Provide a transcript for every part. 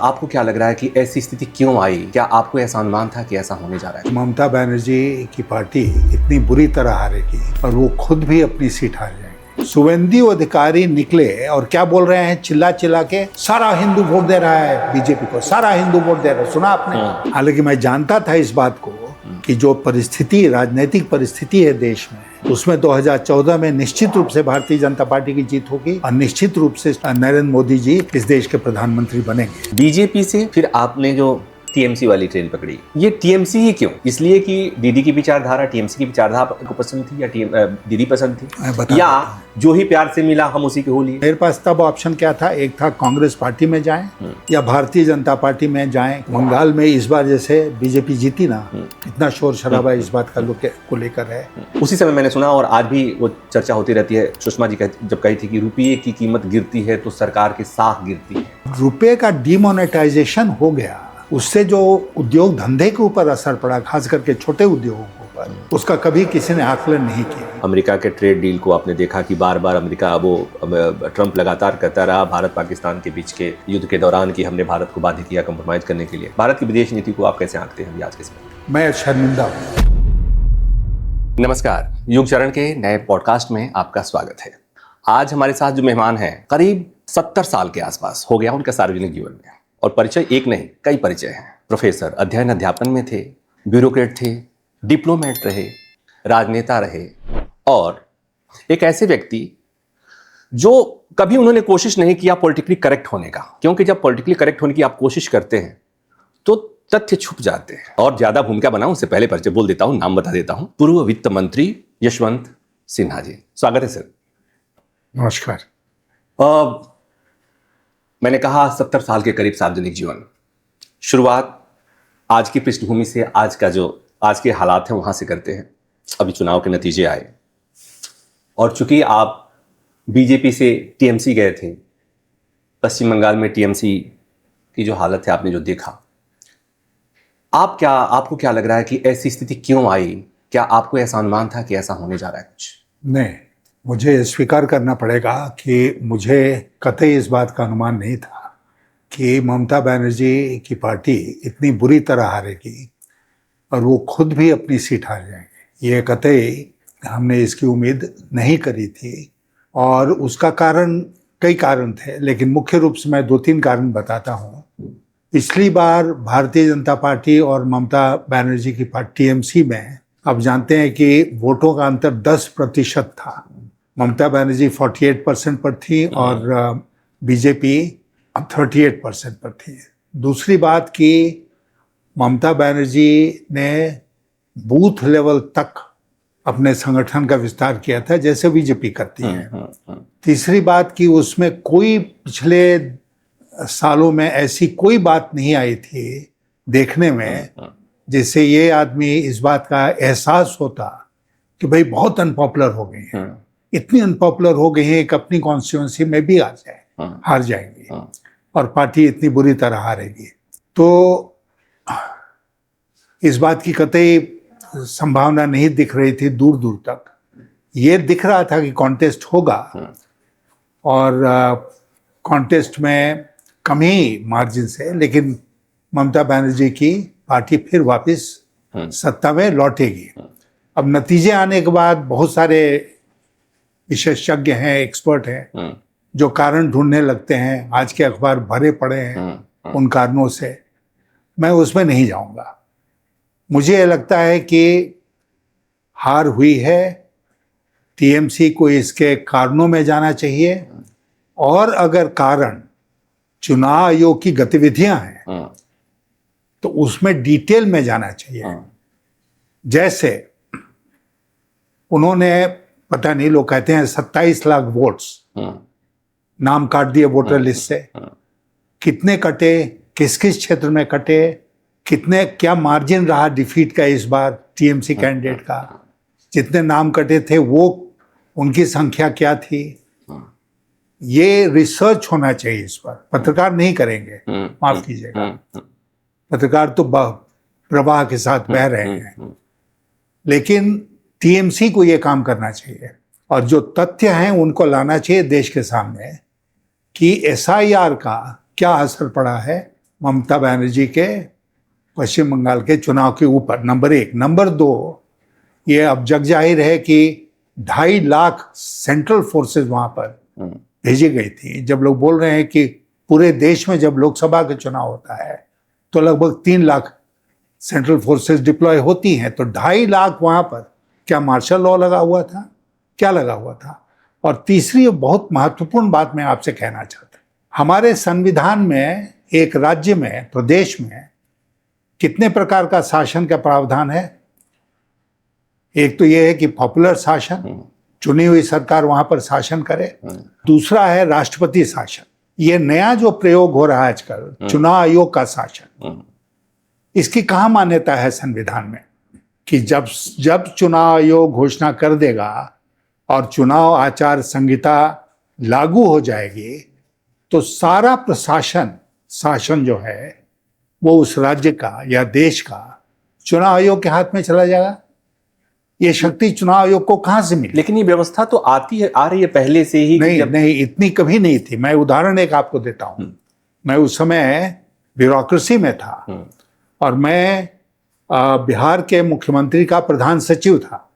आपको क्या लग रहा है कि ऐसी स्थिति क्यों आई? क्या आपको ऐसा अनुमान था कि ऐसा होने जा रहा है? ममता बनर्जी की पार्टी इतनी बुरी तरह हारेगी और वो खुद भी अपनी सीट हार जाएंगे। शुवेंदु अधिकारी निकले और क्या बोल रहे हैं, चिल्ला चिल्ला के सारा हिंदू वोट दे रहा है बीजेपी को, सारा हिंदू वोट दे रहा है। सुना आपने? हालांकि मैं जानता था इस बात को कि जो परिस्थिति, राजनीतिक परिस्थिति है देश में, उसमें 2014 में निश्चित रूप से भारतीय जनता पार्टी की जीत होगी और निश्चित रूप से नरेंद्र मोदी जी इस देश के प्रधानमंत्री बनेंगे। बीजेपी से फिर आपने जो टीएमसी वाली ट्रेन पकड़ी, ये टीएमसी ही क्यों? इसलिए कि दीदी की विचारधारा, टीएमसी की विचारधारा आपको पसंद थी या दीदी पसंद थी, या जो ही प्यार से मिला हम उसी के हो लिए? मेरे पास तब ऑप्शन क्या था, एक था कांग्रेस पार्टी में जाएं या भारतीय जनता पार्टी में जाएं। बंगाल में इस बार जैसे बीजेपी जीती ना, इतना शोर शराबा इस बात का लोग को लेकर है। उसी समय मैंने सुना और आज भी वो चर्चा होती रहती है, सुषमा जी जब कही थी कि रुपये की कीमत गिरती है तो सरकार की साख गिरती है। रुपये का डिमोनेटाइजेशन हो गया, उससे जो उद्योग धंधे के ऊपर असर पड़ा, खास करके छोटे उद्योगों के ऊपर, उसका कभी किसी ने आकलन नहीं किया। अमेरिका के ट्रेड डील को आपने देखा कि बार बार अमेरिका, ट्रंप लगातार कहता रहा भारत पाकिस्तान के बीच के युद्ध के दौरान कि हमने भारत को बाध्य किया कंप्रोमाइज करने के लिए। भारत की विदेश नीति को आप कैसे आंकते हैं आज के समय? मैं शर्मिंदा हूँ। नमस्कार, युग चरण के नए पॉडकास्ट में आपका स्वागत है। आज हमारे साथ जो मेहमान हैं, करीब 70 साल के आसपास हो गया उनका सार्वजनिक जीवन में, और परिचय एक नहीं कई परिचय हैं। प्रोफेसर, अध्ययन अध्यापन में थे, ब्यूरोक्रेट थे, डिप्लोमेट रहे, राजनेता रहे, और एक ऐसे व्यक्ति जो कभी उन्होंने कोशिश नहीं किया पॉलिटिकली करेक्ट होने का, क्योंकि जब पॉलिटिकली करेक्ट होने की आप कोशिश करते हैं तो तथ्य छुप जाते हैं। और ज्यादा भूमिका बनाऊं उससे पहले परिचय बोल देता हूं, नाम बता देता हूं। पूर्व वित्त मंत्री यशवंत सिन्हा जी, स्वागत है सर। नमस्कार। मैंने कहा 70 साल के करीब सार्वजनिक जीवन, शुरुआत आज की पृष्ठभूमि से, आज के हालात हैं वहां से करते हैं। अभी चुनाव के नतीजे आए और चूंकि आप बीजेपी से टीएमसी गए थे, पश्चिम बंगाल में टीएमसी की जो हालत है आपने जो देखा, आपको क्या लग रहा है कि ऐसी स्थिति क्यों आई? क्या आपको ऐसा अनुमान था कि ऐसा होने जा रहा है कुछ? नहीं, मुझे स्वीकार करना पड़ेगा कि मुझे कतई इस बात का अनुमान नहीं था कि ममता बनर्जी की पार्टी इतनी बुरी तरह हारेगी और वो खुद भी अपनी सीट हार जाएंगे। ये कतई हमने इसकी उम्मीद नहीं करी थी, और उसका कारण, कई कारण थे, लेकिन मुख्य रूप से मैं 2-3 कारण बताता हूँ। पिछली बार भारतीय जनता पार्टी और ममता बनर्जी की पार्टी टीएमसी में, आप जानते हैं कि वोटों का अंतर 10% था। ममता बनर्जी 48% पर थी और बीजेपी 38% पर थी। दूसरी बात कि ममता बनर्जी ने बूथ लेवल तक अपने संगठन का विस्तार किया था, जैसे बीजेपी करती है। तीसरी बात कि उसमें कोई पिछले सालों में ऐसी कोई बात नहीं आई थी देखने में जिससे ये आदमी इस बात का एहसास होता कि भाई बहुत अनपॉपुलर हो गई हैं, इतनी अनपॉपुलर हो गई है कि अपनी कॉन्स्टिट्यूएंसी में भी हार जाएंगी और पार्टी इतनी बुरी तरह हारेगी। तो इस बात की कतई संभावना नहीं दिख रही थी दूर दूर तक। ये दिख रहा था कि कॉन्टेस्ट होगा और कॉन्टेस्ट में कम ही मार्जिन से, लेकिन ममता बनर्जी की पार्टी फिर वापस सत्ता में लौटेगी। अब नतीजे आने के बाद बहुत सारे विशेषज्ञ हैं, एक्सपर्ट हैं, जो कारण ढूंढने लगते हैं। आज के अखबार भरे पड़े हैं उन कारणों से, मैं उसमें नहीं जाऊंगा। मुझे लगता है कि हार हुई है, टीएमसी को इसके कारणों में जाना चाहिए, और अगर कारण चुनाव आयोग की गतिविधियां हैं तो उसमें डिटेल में जाना चाहिए। जैसे उन्होंने, पता नहीं, लोग कहते हैं 27 लाख वोट्स नाम काट दिए वोटर लिस्ट से। कितने कटे, किस किस क्षेत्र में कटे, कितने, क्या मार्जिन रहा डिफीट का इस बार टीएमसी कैंडिडेट का, जितने नाम कटे थे वो उनकी संख्या क्या थी, ये रिसर्च होना चाहिए। इस पर पत्रकार नहीं करेंगे, माफ कीजिएगा, पत्रकार तो प्रवाह के साथ बह रहे हैं, लेकिन टीएमसी को ये काम करना चाहिए और जो तथ्य हैं उनको लाना चाहिए देश के सामने कि एसआईआर का क्या असर पड़ा है ममता बनर्जी के पश्चिम बंगाल के चुनाव के ऊपर, नंबर 1। नंबर 2, ये अब जग जाहिर है कि 2.5 लाख सेंट्रल फोर्सेस वहां पर भेजी गई थी। जब लोग बोल रहे हैं कि पूरे देश में जब लोकसभा का चुनाव होता है तो लगभग 3 लाख सेंट्रल फोर्सेस डिप्लॉय होती हैं, तो 2.5 लाख वहां पर क्या मार्शल लॉ लगा हुआ था, क्या लगा हुआ था? और तीसरी बहुत महत्वपूर्ण बात मैं आपसे कहना चाहता हूं, हमारे संविधान में एक राज्य में, प्रदेश में कितने प्रकार का शासन का प्रावधान है? एक तो यह है कि पॉपुलर शासन, चुनी हुई सरकार वहां पर शासन करे। दूसरा है राष्ट्रपति शासन। ये नया जो प्रयोग हो रहा है आजकल, चुनाव आयोग का शासन, इसकी कहाँ मान्यता है संविधान में कि जब चुनाव आयोग घोषणा कर देगा और चुनाव आचार संहिता लागू हो जाएगी तो सारा शासन जो है वो उस राज्य का या देश का चुनाव आयोग के हाथ में चला जाएगा। ये शक्ति चुनाव आयोग को कहां से मिली? लेकिन ये व्यवस्था तो आ रही है पहले से ही। नहीं, इतनी कभी नहीं थी। मैं उदाहरण एक आपको देता हूं। मैं उस समय ब्यूरोक्रेसी में था और मैं बिहार के मुख्यमंत्री का प्रधान सचिव था।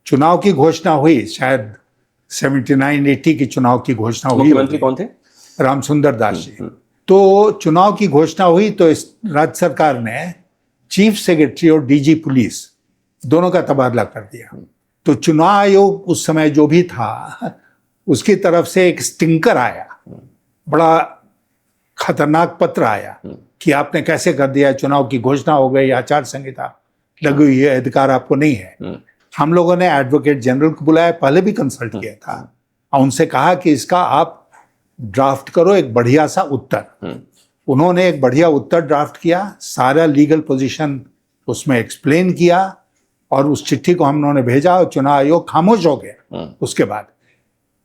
चुनाव की घोषणा हुई, शायद 79-80 की चुनाव की घोषणा हुई। मुख्यमंत्री कौन थे? रामसुंदर दास जी। तो चुनाव की घोषणा हुई तो इस राज्य सरकार ने चीफ सेक्रेटरी और डीजी पुलिस दोनों का तबादला कर दिया। तो चुनाव आयोग उस समय जो भी था उसकी तरफ से एक स्टिंकर आया, बड़ा खतरनाक पत्र आया कि आपने कैसे कर दिया, चुनाव की घोषणा हो गई, आचार संहिता लगी हुई है, अधिकार आपको नहीं है। हम लोगों ने एडवोकेट जनरल को बुलाया, पहले भी कंसल्ट किया था और उनसे कहा कि इसका आप ड्राफ्ट करो एक बढ़िया सा उत्तर। उन्होंने एक बढ़िया उत्तर ड्राफ्ट किया, सारा लीगल पोजीशन उसमें एक्सप्लेन किया और उस चिट्ठी को हम लोगों ने भेजा और चुनाव आयोग खामोश हो गया। उसके बाद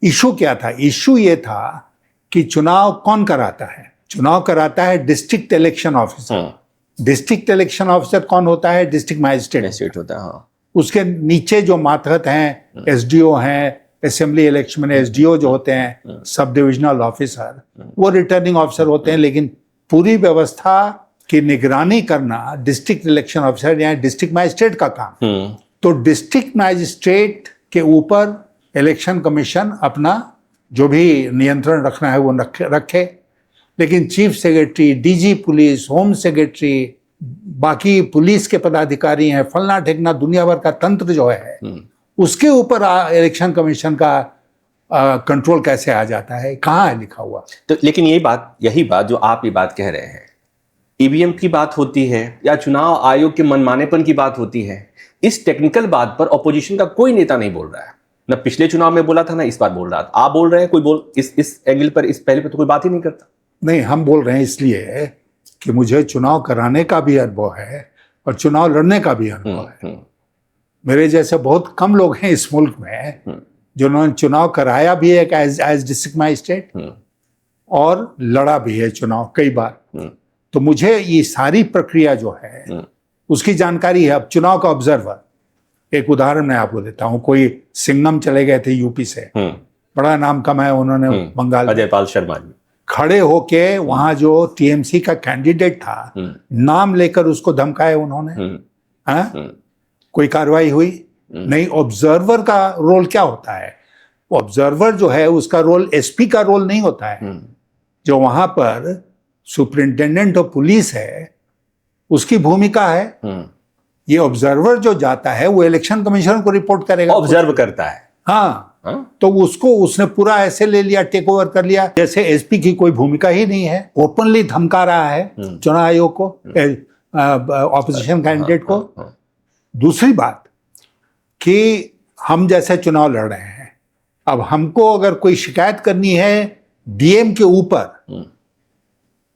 इशू क्या था? इशू ये था कि चुनाव कौन कराता है? चुनाव कराता है district election officer. District election officer कौन होता है? डिस्ट्रिक्ट मैजिस्ट्रेट होता है। हाँ। उसके नीचे जो मातहत हैं, एसडीओ हैं, असेंबली इलेक्शन में एसडीओ जो होते हैं, सब डिविजनल ऑफिसर, वो रिटर्निंग ऑफिसर होते हैं। लेकिन पूरी व्यवस्था की निगरानी करना डिस्ट्रिक्ट इलेक्शन ऑफिसर या डिस्ट्रिक्ट मैजिस्ट्रेट का काम। तो डिस्ट्रिक्ट मैजिस्ट्रेट के ऊपर इलेक्शन कमीशन अपना जो भी नियंत्रण रखना है वो रखे। लेकिन chief secretary, DG police, home secretary, बाकी पुलिस के पदाधिकारी हैं, फलना ठेकना दुनिया भर का तंत्र जो है उसके ऊपर इलेक्शन कमीशन का कंट्रोल कैसे आ जाता है? कहाँ है लिखा हुआ? तो लेकिन यही बात जो आप ये बात कह रहे हैं, ईवीएम की बात होती है या चुनाव आयोग के मनमानेपन की बात होती है, इस टेक्निकल बात पर ऑपोजिशन का कोई नेता नहीं बोल रहा है। ना पिछले चुनाव में बोला था, ना इस बार बोल रहा था। आप बोल रहे हैं, कोई इस एंगल पर, इस पहले पे तो कोई बात ही नहीं करता। नहीं, हम बोल रहे हैं इसलिए कि मुझे चुनाव कराने का भी अनुभव है और चुनाव लड़ने का भी अनुभव है। मेरे जैसे बहुत कम लोग हैं इस मुल्क में जिन्होंने चुनाव कराया भी है एज डिस्ट्रिक्ट मैजिस्ट्रेट और लड़ा भी है चुनाव कई बार। तो मुझे ये सारी प्रक्रिया जो है उसकी जानकारी है। अब चुनाव का ऑब्जर्वर, एक उदाहरण मैं आपको देता हूँ। कोई सिंघम चले गए थे यूपी से, बड़ा नाम कमाया उन्होंने बंगाल, अजयपाल शर्मा जी, खड़े होके वहां जो टीएमसी का कैंडिडेट था नाम लेकर उसको धमकाए उन्होंने। कोई कार्रवाई हुई नहीं। ऑब्जर्वर का रोल क्या होता है? ऑब्जर्वर जो है उसका रोल एसपी का रोल नहीं होता है। जो वहां पर सुपरिंटेंडेंट ऑफ पुलिस है उसकी भूमिका है। ये ऑब्जर्वर जो जाता है वो इलेक्शन कमीशन को रिपोर्ट करेगा, ऑब्जर्व करता है। हाँ। तो उसने पूरा ऐसे ले लिया, टेक ओवर कर लिया जैसे एसपी की कोई भूमिका ही नहीं है। ओपनली धमका रहा है चुनाव आयोग को, ऑपोजिशन कैंडिडेट को। दूसरी बात कि हम जैसे चुनाव लड़ रहे हैं, अब हमको अगर कोई शिकायत करनी है डीएम के ऊपर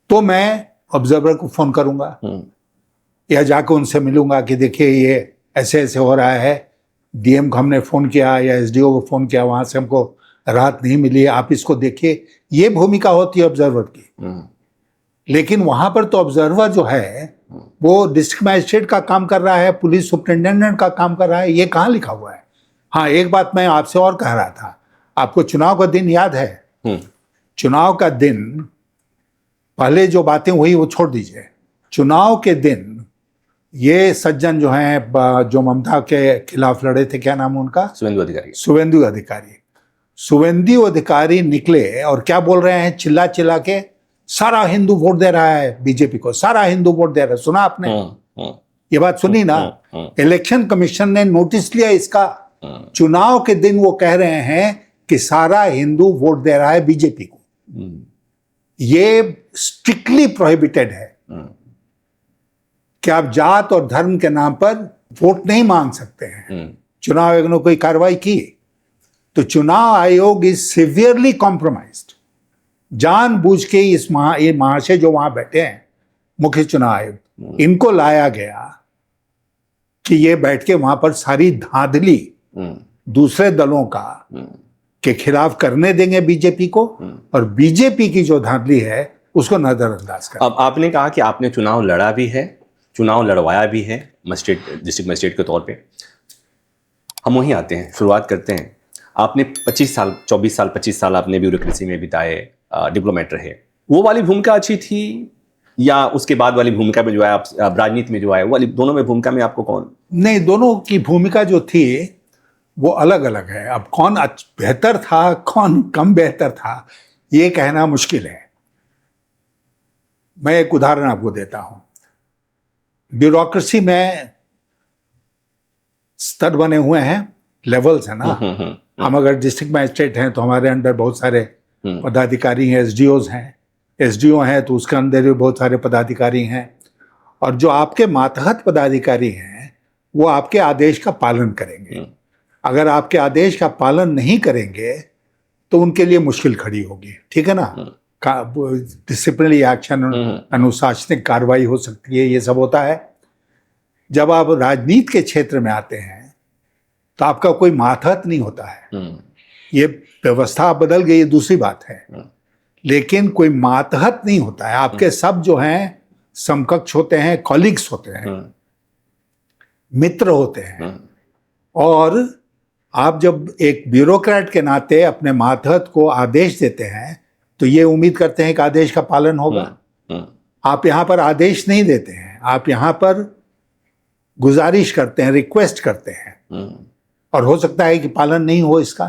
तो मैं ऑब्जर्वर को फोन करूंगा या जाकर उनसे मिलूंगा कि देखिए ये ऐसे ऐसे हो रहा है, डीएम को हमने फोन किया या एसडीओ को फोन किया, वहां से हमको राहत नहीं मिली, आप इसको देखिए। ये भूमिका होती है ऑब्जर्वर की। लेकिन वहां पर तो ऑब्जर्वर जो है वो डिस्ट्रिक्ट मैजिस्ट्रेट का काम कर रहा है, पुलिस सुपरिटेंडेंट का काम कर रहा है। ये कहाँ लिखा हुआ है? हाँ, एक बात मैं आपसे और कह रहा था, आपको चुनाव का दिन याद है? चुनाव का दिन पहले जो बातें हुई वो छोड़ दीजिए। चुनाव के दिन ये सज्जन जो हैं, जो ममता के खिलाफ लड़े थे, क्या नाम है उनका? शुभेंदु अधिकारी। शुभेंदु अधिकारी। शुभेंदु अधिकारी निकले और क्या बोल रहे हैं चिल्ला चिल्ला के, सारा हिंदू वोट दे रहा है बीजेपी को, सारा हिंदू वोट दे रहा है। सुना आपने? ये बात सुनी ना? इलेक्शन कमीशन ने नोटिस लिया इसका। चुनाव के दिन वो कह रहे हैं कि सारा हिंदू वोट दे रहा है बीजेपी को। ये स्ट्रिक्टली प्रोहिबिटेड है कि आप जात और धर्म के नाम पर वोट नहीं मांग सकते हैं। चुनाव आयोग ने कोई कार्रवाई की तो चुनाव आयोग इज सिवियरली कॉम्प्रोमाइज्ड। जानबूझ के ये महाशय जो वहां बैठे हैं, मुख्य चुनाव आयुक्त, इनको लाया गया कि ये बैठ के वहां पर सारी धांधली दूसरे दलों का के खिलाफ करने देंगे बीजेपी को, और बीजेपी की जो धांधली है उसको नजरअंदाज कर। अब आपने कहा कि आपने चुनाव लड़ा भी है, चुनाव लड़वाया भी है डिस्ट्रिक्ट मजिस्ट्रेट के तौर पे। हम वहीं आते हैं, शुरुआत करते हैं। आपने 25 साल 25 साल आपने ब्यूरोक्रेसी में बिताए, डिप्लोमेट रहे। वो वाली भूमिका अच्छी थी या उसके बाद वाली भूमिका में जो है आप राजनीति में जो आए, वो वाली दोनों में भूमिका में आपको कौन? नहीं, दोनों की भूमिका जो थी वो अलग अलग है। अब कौन बेहतर था, कौन कम बेहतर था, ये कहना मुश्किल है। मैं एक उदाहरण आपको देता हूं। ब्यूरोक्रेसी में स्तर बने हुए हैं, लेवल्स है ना। हम अगर डिस्ट्रिक्ट मजिस्ट्रेट हैं तो हमारे अंडर बहुत सारे पदाधिकारी हैं, एसडीओज हैं। एसडीओ हैं तो उसके अंदर भी बहुत सारे पदाधिकारी हैं, और जो आपके मातहत पदाधिकारी हैं वो आपके आदेश का पालन करेंगे। अगर आपके आदेश का पालन नहीं करेंगे तो उनके लिए मुश्किल खड़ी होगी, ठीक है ना। डिसिप्लिनरी एक्शन, अनुशासनिक कार्रवाई हो सकती है, ये सब होता है। जब आप राजनीति के क्षेत्र में आते हैं तो आपका कोई मातहत नहीं होता है। ये व्यवस्था बदल गई, ये दूसरी बात है, लेकिन कोई मातहत नहीं होता है। आपके सब जो हैं समकक्ष होते हैं, कॉलीग्स होते हैं, मित्र होते हैं। और आप जब एक ब्यूरोक्रेट के नाते अपने मातहत को आदेश देते हैं तो ये उम्मीद करते हैं कि आदेश का पालन होगा। आप यहाँ पर आदेश नहीं देते हैं, आप यहाँ पर गुजारिश करते हैं, रिक्वेस्ट करते हैं, और हो सकता है कि पालन नहीं हो, इसका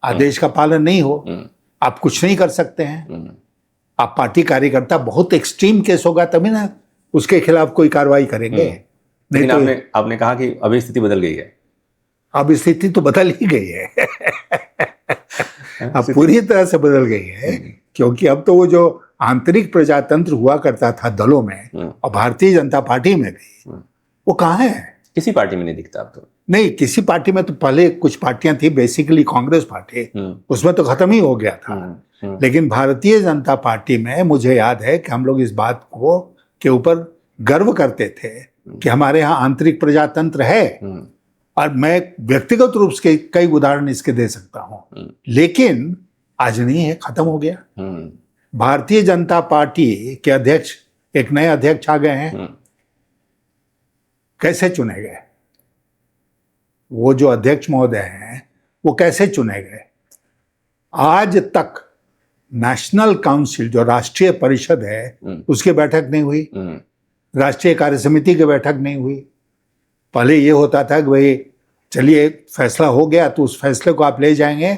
आदेश का पालन नहीं हो, आप कुछ नहीं कर सकते हैं। आप पार्टी कार्यकर्ता, बहुत एक्सट्रीम केस होगा तभी ना उसके खिलाफ कोई कार्रवाई करेंगे। लेकिन तो आपने कहा कि अभी स्थिति बदल गई है। अब स्थिति तो बदल ही गई है। अब पूरी तरह से बदल गई है, क्योंकि अब तो वो जो आंतरिक प्रजातंत्र हुआ करता था दलों में और भारतीय जनता पार्टी में भी, वो कहाँ है? किसी पार्टी में नहीं दिखता अब तो। नहीं, किसी पार्टी में तो पहले कुछ पार्टियां थी, बेसिकली कांग्रेस पार्टी, उसमें तो खत्म ही हो गया था। लेकिन भारतीय जनता पार्टी में मुझे याद है कि हम लोग इस बात को के ऊपर गर्व करते थे कि हमारे यहाँ आंतरिक प्रजातंत्र है, और मैं व्यक्तिगत रूप से कई उदाहरण इसके दे सकता हूँ। लेकिन आज नहीं है, खत्म हो गया। भारतीय जनता पार्टी के अध्यक्ष, एक नए अध्यक्ष आ गए हैं, कैसे चुने गए? वो जो अध्यक्ष महोदय हैं वो कैसे चुने गए? आज तक नेशनल काउंसिल, जो राष्ट्रीय परिषद है, उसकी बैठक नहीं हुई, राष्ट्रीय कार्य समिति की बैठक नहीं हुई। पहले ये होता था कि भाई चलिए फैसला हो गया तो उस फैसले को आप ले जाएंगे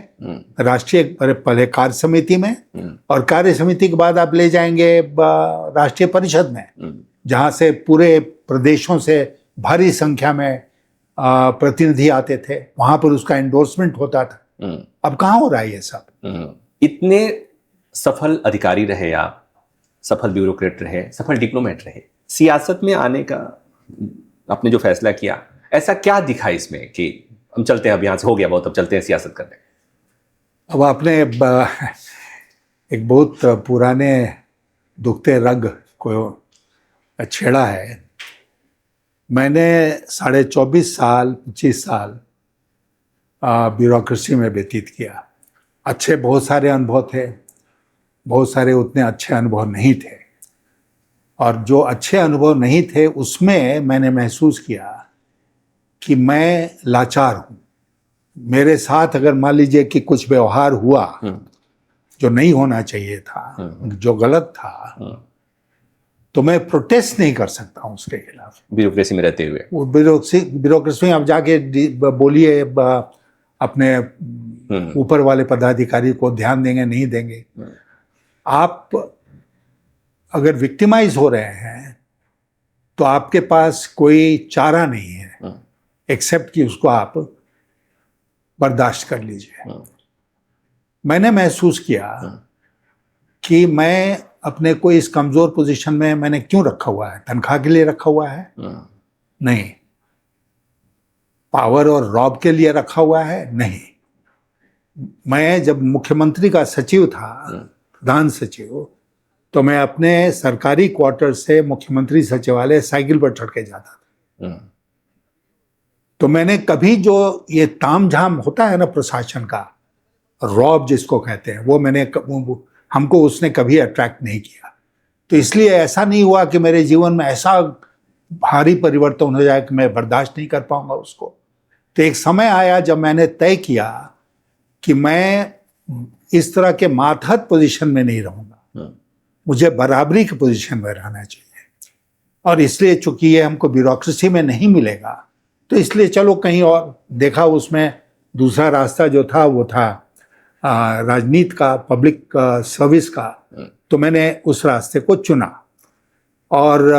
राष्ट्रीय, पहले कार्य समिति में, और कार्य समिति के बाद आप ले जाएंगे राष्ट्रीय परिषद में, जहाँ से पूरे प्रदेशों से भारी संख्या में प्रतिनिधि आते थे, वहां पर उसका एंडोर्समेंट होता था। अब कहाँ हो रहा है ये सब? इतने सफल अधिकारी रहे आप, सफल ब्यूरोक्रेट रहे, सफल डिप्लोमेट रहे, सियासत में आने का आपने जो फैसला किया, ऐसा क्या दिखा इसमें कि हम चलते हैं, अब यहाँ से हो गया बहुत, अब चलते हैं सियासत करने? अब आपने एक बहुत पुराने दुखते रग को छेड़ा है। मैंने 24.5 साल 25 साल ब्यूरोक्रेसी में व्यतीत किया। अच्छे बहुत सारे अनुभव थे, बहुत सारे उतने अच्छे अनुभव नहीं थे, और जो अच्छे अनुभव नहीं थे उसमें मैंने महसूस किया कि मैं लाचार हूँ। मेरे साथ अगर मान लीजिए कि कुछ व्यवहार हुआ जो नहीं होना चाहिए था, जो गलत था, तो मैं प्रोटेस्ट नहीं कर सकता हूँ उसके खिलाफ। ब्यूरोक्रेसी में रहते हुए। वो ब्यूरोक्रेसी में आप जाके बोलिए अपने ऊपर वाले पदाधिकारी को ध्यान देंगे नहीं देंगे। आप अगर विक्टिमाइज हो रहे हैं तो आपके पास कोई चारा नहीं है एक्सेप्ट कि उसको आप बर्दाश्त कर लीजिए। मैंने महसूस किया कि मैं अपने को इस कमजोर पोजीशन में मैंने क्यों रखा हुआ है? तनख्वाह के लिए रखा हुआ है? नहीं। पावर और रॉब के लिए रखा हुआ है? नहीं। मैं जब मुख्यमंत्री का सचिव था, प्रधान सचिव, तो मैं अपने सरकारी क्वार्टर से मुख्यमंत्री सचिवालय साइकिल पर चढ़ के जाता था। तो मैंने कभी जो ये तामझाम होता है ना प्रशासन का, रॉब जिसको कहते हैं, वो हमको उसने कभी अट्रैक्ट नहीं किया। तो इसलिए ऐसा नहीं हुआ कि मेरे जीवन में ऐसा भारी परिवर्तन हो जाए कि मैं बर्दाश्त नहीं कर पाऊंगा उसको। तो एक समय आया जब मैंने तय किया कि मैं इस तरह के मातहत पोजीशन में नहीं रहूंगा, मुझे बराबरी की पोजीशन में रहना चाहिए। और इसलिए चूंकि ये हमको ब्यूरोक्रेसी में नहीं मिलेगा, तो इसलिए चलो कहीं और देखा। उसमें दूसरा रास्ता जो था वो था राजनीति का, पब्लिक सर्विस का। तो मैंने उस रास्ते को चुना। और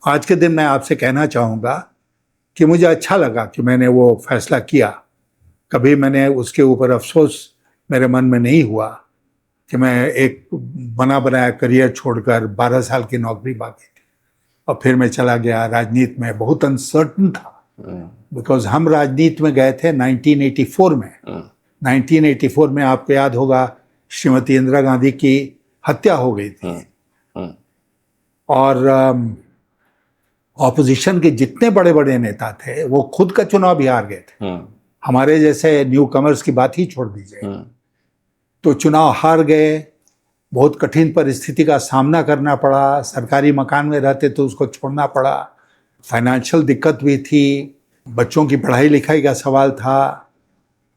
आज के दिन मैं आपसे कहना चाहूँगा कि मुझे अच्छा लगा कि मैंने वो फैसला किया। कभी मैंने उसके ऊपर अफसोस मेरे मन में नहीं हुआ कि मैं एक बना बनाया करियर छोड़कर 12 साल की नौकरी बाकी थी और फिर मैं चला गया राजनीति में। बहुत अनसर्टन था, बिकॉज हम राजनीति में गए थे 1984 में। 1984 में आपको याद होगा श्रीमती इंदिरा गांधी की हत्या हो गई थी और ऑपोजिशन के जितने बड़े बड़े नेता थे वो खुद का चुनाव भी हार गए थे। हमारे जैसे न्यू कमर्स की बात ही छोड़ दीजिए। तो चुनाव हार गए, बहुत कठिन परिस्थिति का सामना करना पड़ा। सरकारी मकान में रहते तो उसको छोड़ना पड़ा। फाइनेंशियल दिक्कत भी थी, बच्चों की पढ़ाई लिखाई का सवाल था।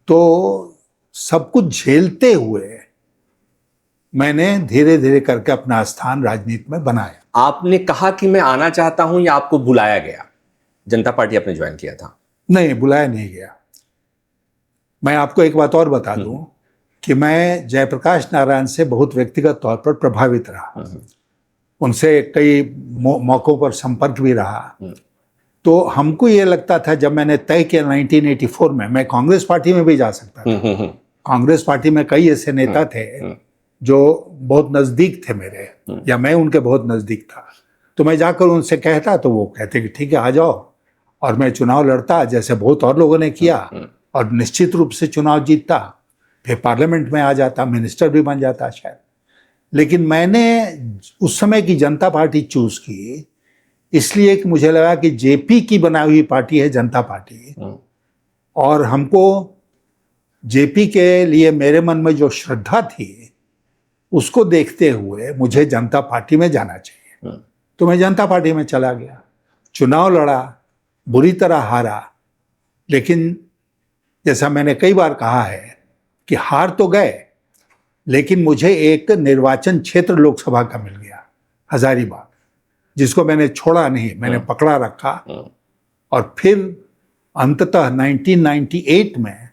तो सब कुछ झेलते हुए मैंने धीरे धीरे करके अपना स्थान राजनीति में बनाया। आपने कहा कि मैं आना चाहता हूं या आपको बुलाया गया? जनता पार्टी आपने ज्वाइन किया था? नहीं, बुलाया नहीं गया। मैं आपको एक बात और बता दूं कि मैं जयप्रकाश नारायण से बहुत व्यक्तिगत तौर पर प्रभावित रहा। उनसे कई मौकों पर संपर्क भी रहा। तो हमको ये लगता था, जब मैंने तय किया 1984 में, मैं कांग्रेस पार्टी में भी जा सकता था। कांग्रेस पार्टी में कई ऐसे नेता थे जो बहुत नजदीक थे मेरे, या मैं उनके बहुत नजदीक था। तो मैं जाकर उनसे कहता तो वो कहते कि ठीक है आ जाओ, और मैं चुनाव लड़ता जैसे बहुत और लोगों ने किया और निश्चित रूप से चुनाव जीतता, फिर पार्लियामेंट में आ जाता, मिनिस्टर भी बन जाता शायद। लेकिन मैंने उस समय की जनता पार्टी चूज की इसलिए कि मुझे लगा कि जेपी की बनाई हुई पार्टी है जनता पार्टी, और हमको जेपी के लिए मेरे मन में जो श्रद्धा थी उसको देखते हुए मुझे जनता पार्टी में जाना चाहिए। तो मैं जनता पार्टी में चला गया, चुनाव लड़ा, बुरी तरह हारा। लेकिन जैसा मैंने कई बार कहा है कि हार तो गए, लेकिन मुझे एक निर्वाचन क्षेत्र लोकसभा का मिल गया, हजारीबाग, जिसको मैंने छोड़ा नहीं, मैंने पकड़ा रखा। और फिर अंततः 1998 में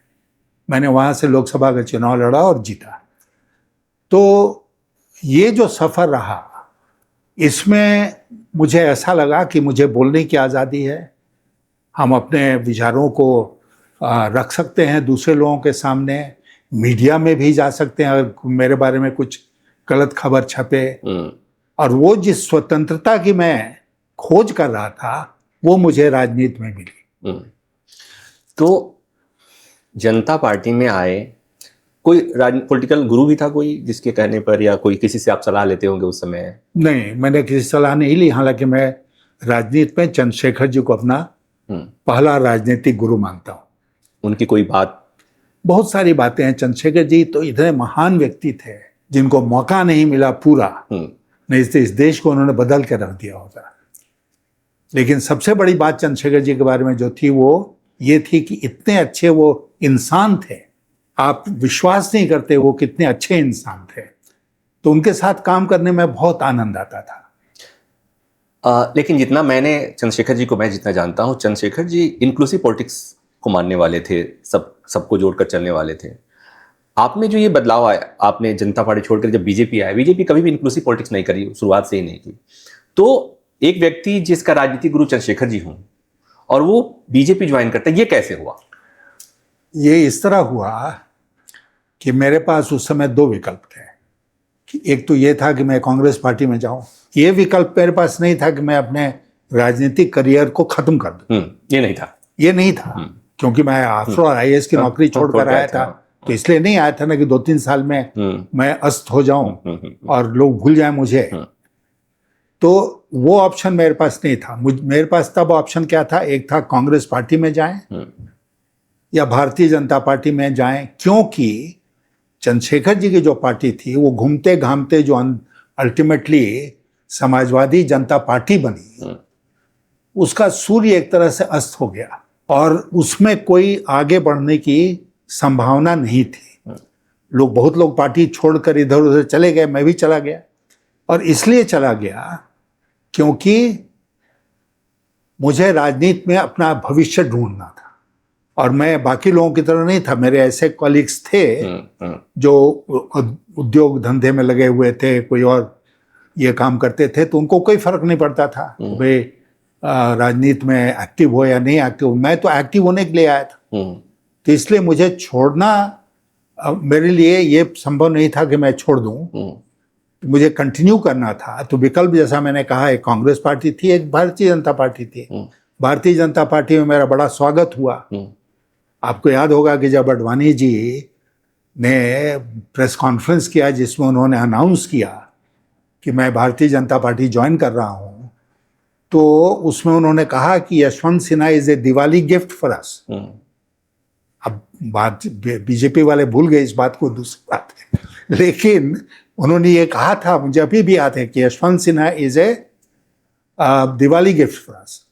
मैंने वहां से लोकसभा का चुनाव लड़ा और जीता। तो ये जो सफर रहा, इसमें मुझे ऐसा लगा कि मुझे बोलने की आज़ादी है, हम अपने विचारों को रख सकते हैं दूसरे लोगों के सामने, मीडिया में भी जा सकते हैं अगर मेरे बारे में कुछ गलत खबर छपे। और वो जिस स्वतंत्रता की मैं खोज कर रहा था वो मुझे राजनीति में मिली। तो जनता पार्टी में आए, कोई पॉलिटिकल गुरु भी था कोई जिसके कहने पर, या कोई किसी से आप सलाह लेते होंगे उस समय? नहीं, मैंने किसी सलाह नहीं ली। हालांकि मैं राजनीति में चंद्रशेखर जी को अपना पहला राजनीतिक गुरु मानता हूँ। उनकी कोई बात? बहुत सारी बातें हैं। चंद्रशेखर जी तो इतने महान व्यक्ति थे जिनको मौका नहीं मिला पूरा, नहीं तो इस देश को उन्होंने बदल के रख दिया होता। लेकिन सबसे बड़ी बात चंद्रशेखर जी के बारे में जो थी वो ये थी कि इतने अच्छे वो इंसान थे आप विश्वास नहीं करते वो कितने अच्छे इंसान थे। तो उनके साथ काम करने में बहुत आनंद आता था। लेकिन जितना मैंने चंद्रशेखर जी को मैं जितना जानता हूँ, चंद्रशेखर जी इंक्लूसिव पॉलिटिक्स को मानने वाले थे, सबको जोड़कर चलने वाले थे। आप में जो ये बदलाव आया, आपने जनता पार्टी छोड़कर जब बीजेपी आया, बीजेपी कभी भी इंक्लूसिव पॉलिटिक्स नहीं करी, शुरुआत से ही नहीं की। तो एक व्यक्ति जिसका राजनीतिक गुरु चंद्रशेखर जी हों और वो बीजेपी ज्वाइन करता है, ये कैसे हुआ? ये इस तरह हुआ कि मेरे पास उस समय दो विकल्प थे कि एक तो ये था कि मैं कांग्रेस पार्टी में जाऊं, ये विकल्प मेरे पास नहीं था कि मैं अपने राजनीतिक करियर को खत्म कर दूं। ये नहीं था क्योंकि मैं आफ्टर ऑल IAS की नौकरी छोड़कर आया था। तो इसलिए नहीं आया था ना कि 2-3 साल में मैं अस्त हो जाऊं और लोग भूल जाएं मुझे। तो वो ऑप्शन मेरे पास नहीं था। मेरे पास तब ऑप्शन क्या था, एक था कांग्रेस पार्टी में जाएं या भारतीय जनता पार्टी में जाएं, क्योंकि चंद्रशेखर जी की जो पार्टी थी वो घूमते घामते जो अल्टीमेटली समाजवादी जनता पार्टी बनी, उसका सूर्य एक तरह से अस्त हो गया और उसमें कोई आगे बढ़ने की संभावना नहीं थी। बहुत लोग पार्टी छोड़कर इधर उधर चले गए, मैं भी चला गया। और इसलिए चला गया क्योंकि मुझे राजनीति में अपना भविष्य ढूंढना था और मैं बाकी लोगों की तरह नहीं था। मेरे ऐसे कॉलीग्स थे जो उद्योग धंधे में लगे हुए थे, कोई और ये काम करते थे, तो उनको कोई फर्क नहीं पड़ता था वे राजनीति में एक्टिव हो या नहीं एक्टिव। मैं तो एक्टिव होने के लिए आया था। तो इसलिए मुझे छोड़ना मेरे लिए ये संभव नहीं था कि मैं छोड़ दूं। मुझे कंटिन्यू करना था। तो विकल्प जैसा मैंने कहा, एक कांग्रेस पार्टी थी, एक भारतीय जनता पार्टी थी। भारतीय जनता पार्टी में मेरा बड़ा स्वागत हुआ। आपको याद होगा कि जब अडवाणी जी ने प्रेस कॉन्फ्रेंस किया जिसमें उन्होंने अनाउंस किया कि मैं भारतीय जनता पार्टी ज्वाइन कर रहा हूं, तो उसमें उन्होंने कहा कि Yashwant Sinha is a Diwali gift for us. अब बात बीजेपी वाले भूल गए इस बात को, दूसरी बात है, लेकिन उन्होंने ये कहा था, मुझे अभी भी याद है कि Yashwant Sinha is a Diwali gift for us.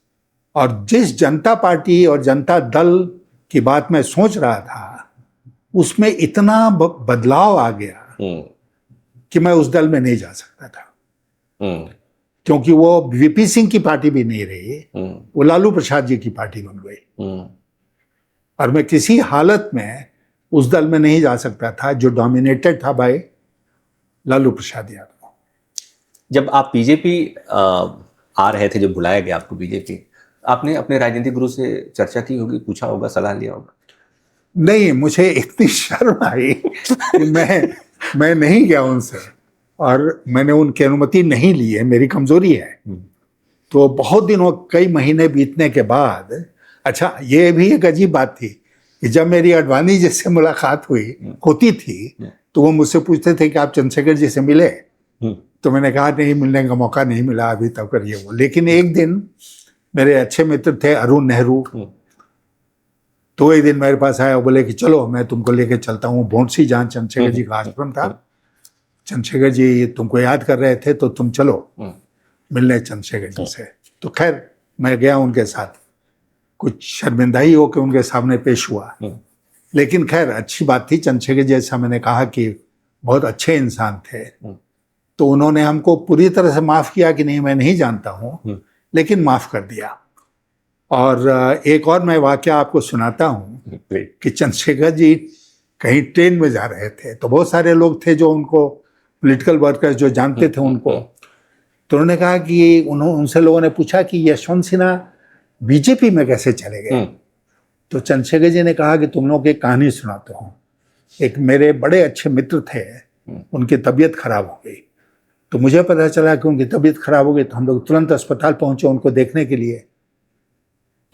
और जिस जनता पार्टी और जनता दल की बात मैं सोच रहा था, उसमें इतना बदलाव आ गया कि मैं उस दल में नहीं जा सकता था। क्योंकि वो VP सिंह की पार्टी भी नहीं रही, वो लालू प्रसाद जी की पार्टी बन गई। और मैं किसी हालत में उस दल में नहीं जा सकता था जो डोमिनेटेड था बाय लालू प्रसाद यादव। जब आप बीजेपी आ रहे थे, जब बुलाया गया आपको बीजेपी, आपने अपने राजनीतिक गुरु से चर्चा की होगी, पूछा होगा, सलाह लिया होगा? नहीं, मुझे इतनी शर्म आई कि मैं नहीं गया उनसे और मैंने उनकी अनुमति नहीं ली है, मेरी कमजोरी है। तो बहुत दिनों, कई महीने बीतने के बाद, अच्छा ये भी एक अजीब बात थी कि जब मेरी अडवाणी जी से मुलाकात होती थी तो वो मुझसे पूछते थे कि आप चंद्रशेखर जी से मिले? तो मैंने कहा नहीं, मिलने का मौका नहीं मिला अभी तक कर ये वो। लेकिन एक दिन मेरे अच्छे मित्र थे अरुण नेहरू, तो एक दिन मेरे पास आया, बोले कि चलो मैं तुमको लेके चलता हूँ भोंडसी, जहाँ चंद्रशेखर जी का आश्रम था। चंद्रशेखर जी तुमको याद कर रहे थे तो तुम चलो मिलने चंद्रशेखर जी से। तो खैर मैं गया उनके साथ, कुछ शर्मिंदा ही हो के उनके सामने पेश हुआ, लेकिन खैर अच्छी बात थी। चंद्रशेखर जैसा मैंने कहा कि बहुत अच्छे इंसान थे, तो उन्होंने हमको पूरी तरह से माफ़ किया कि नहीं मैं नहीं जानता हूँ, लेकिन माफ़ कर दिया। और एक और मैं वाकया आपको सुनाता हूँ कि चंद्रशेखर जी कहीं ट्रेन में जा रहे थे, तो बहुत सारे लोग थे जो उनको, पॉलिटिकल वर्कर्स जो जानते थे उनको, तो उन्होंने कहा कि उनसे लोगों ने पूछा कि यशवंत सिन्हा बीजेपी में कैसे चले गए? तो चंद्रशेखर जी ने कहा कि तुम लोगों की कहानी सुनाता हूँ। एक मेरे बड़े अच्छे मित्र थे, उनकी तबीयत खराब हो गई, तो मुझे पता चला कि उनकी तबीयत खराब हो गई, तो हम लोग तुरंत अस्पताल पहुंचे उनको देखने के लिए।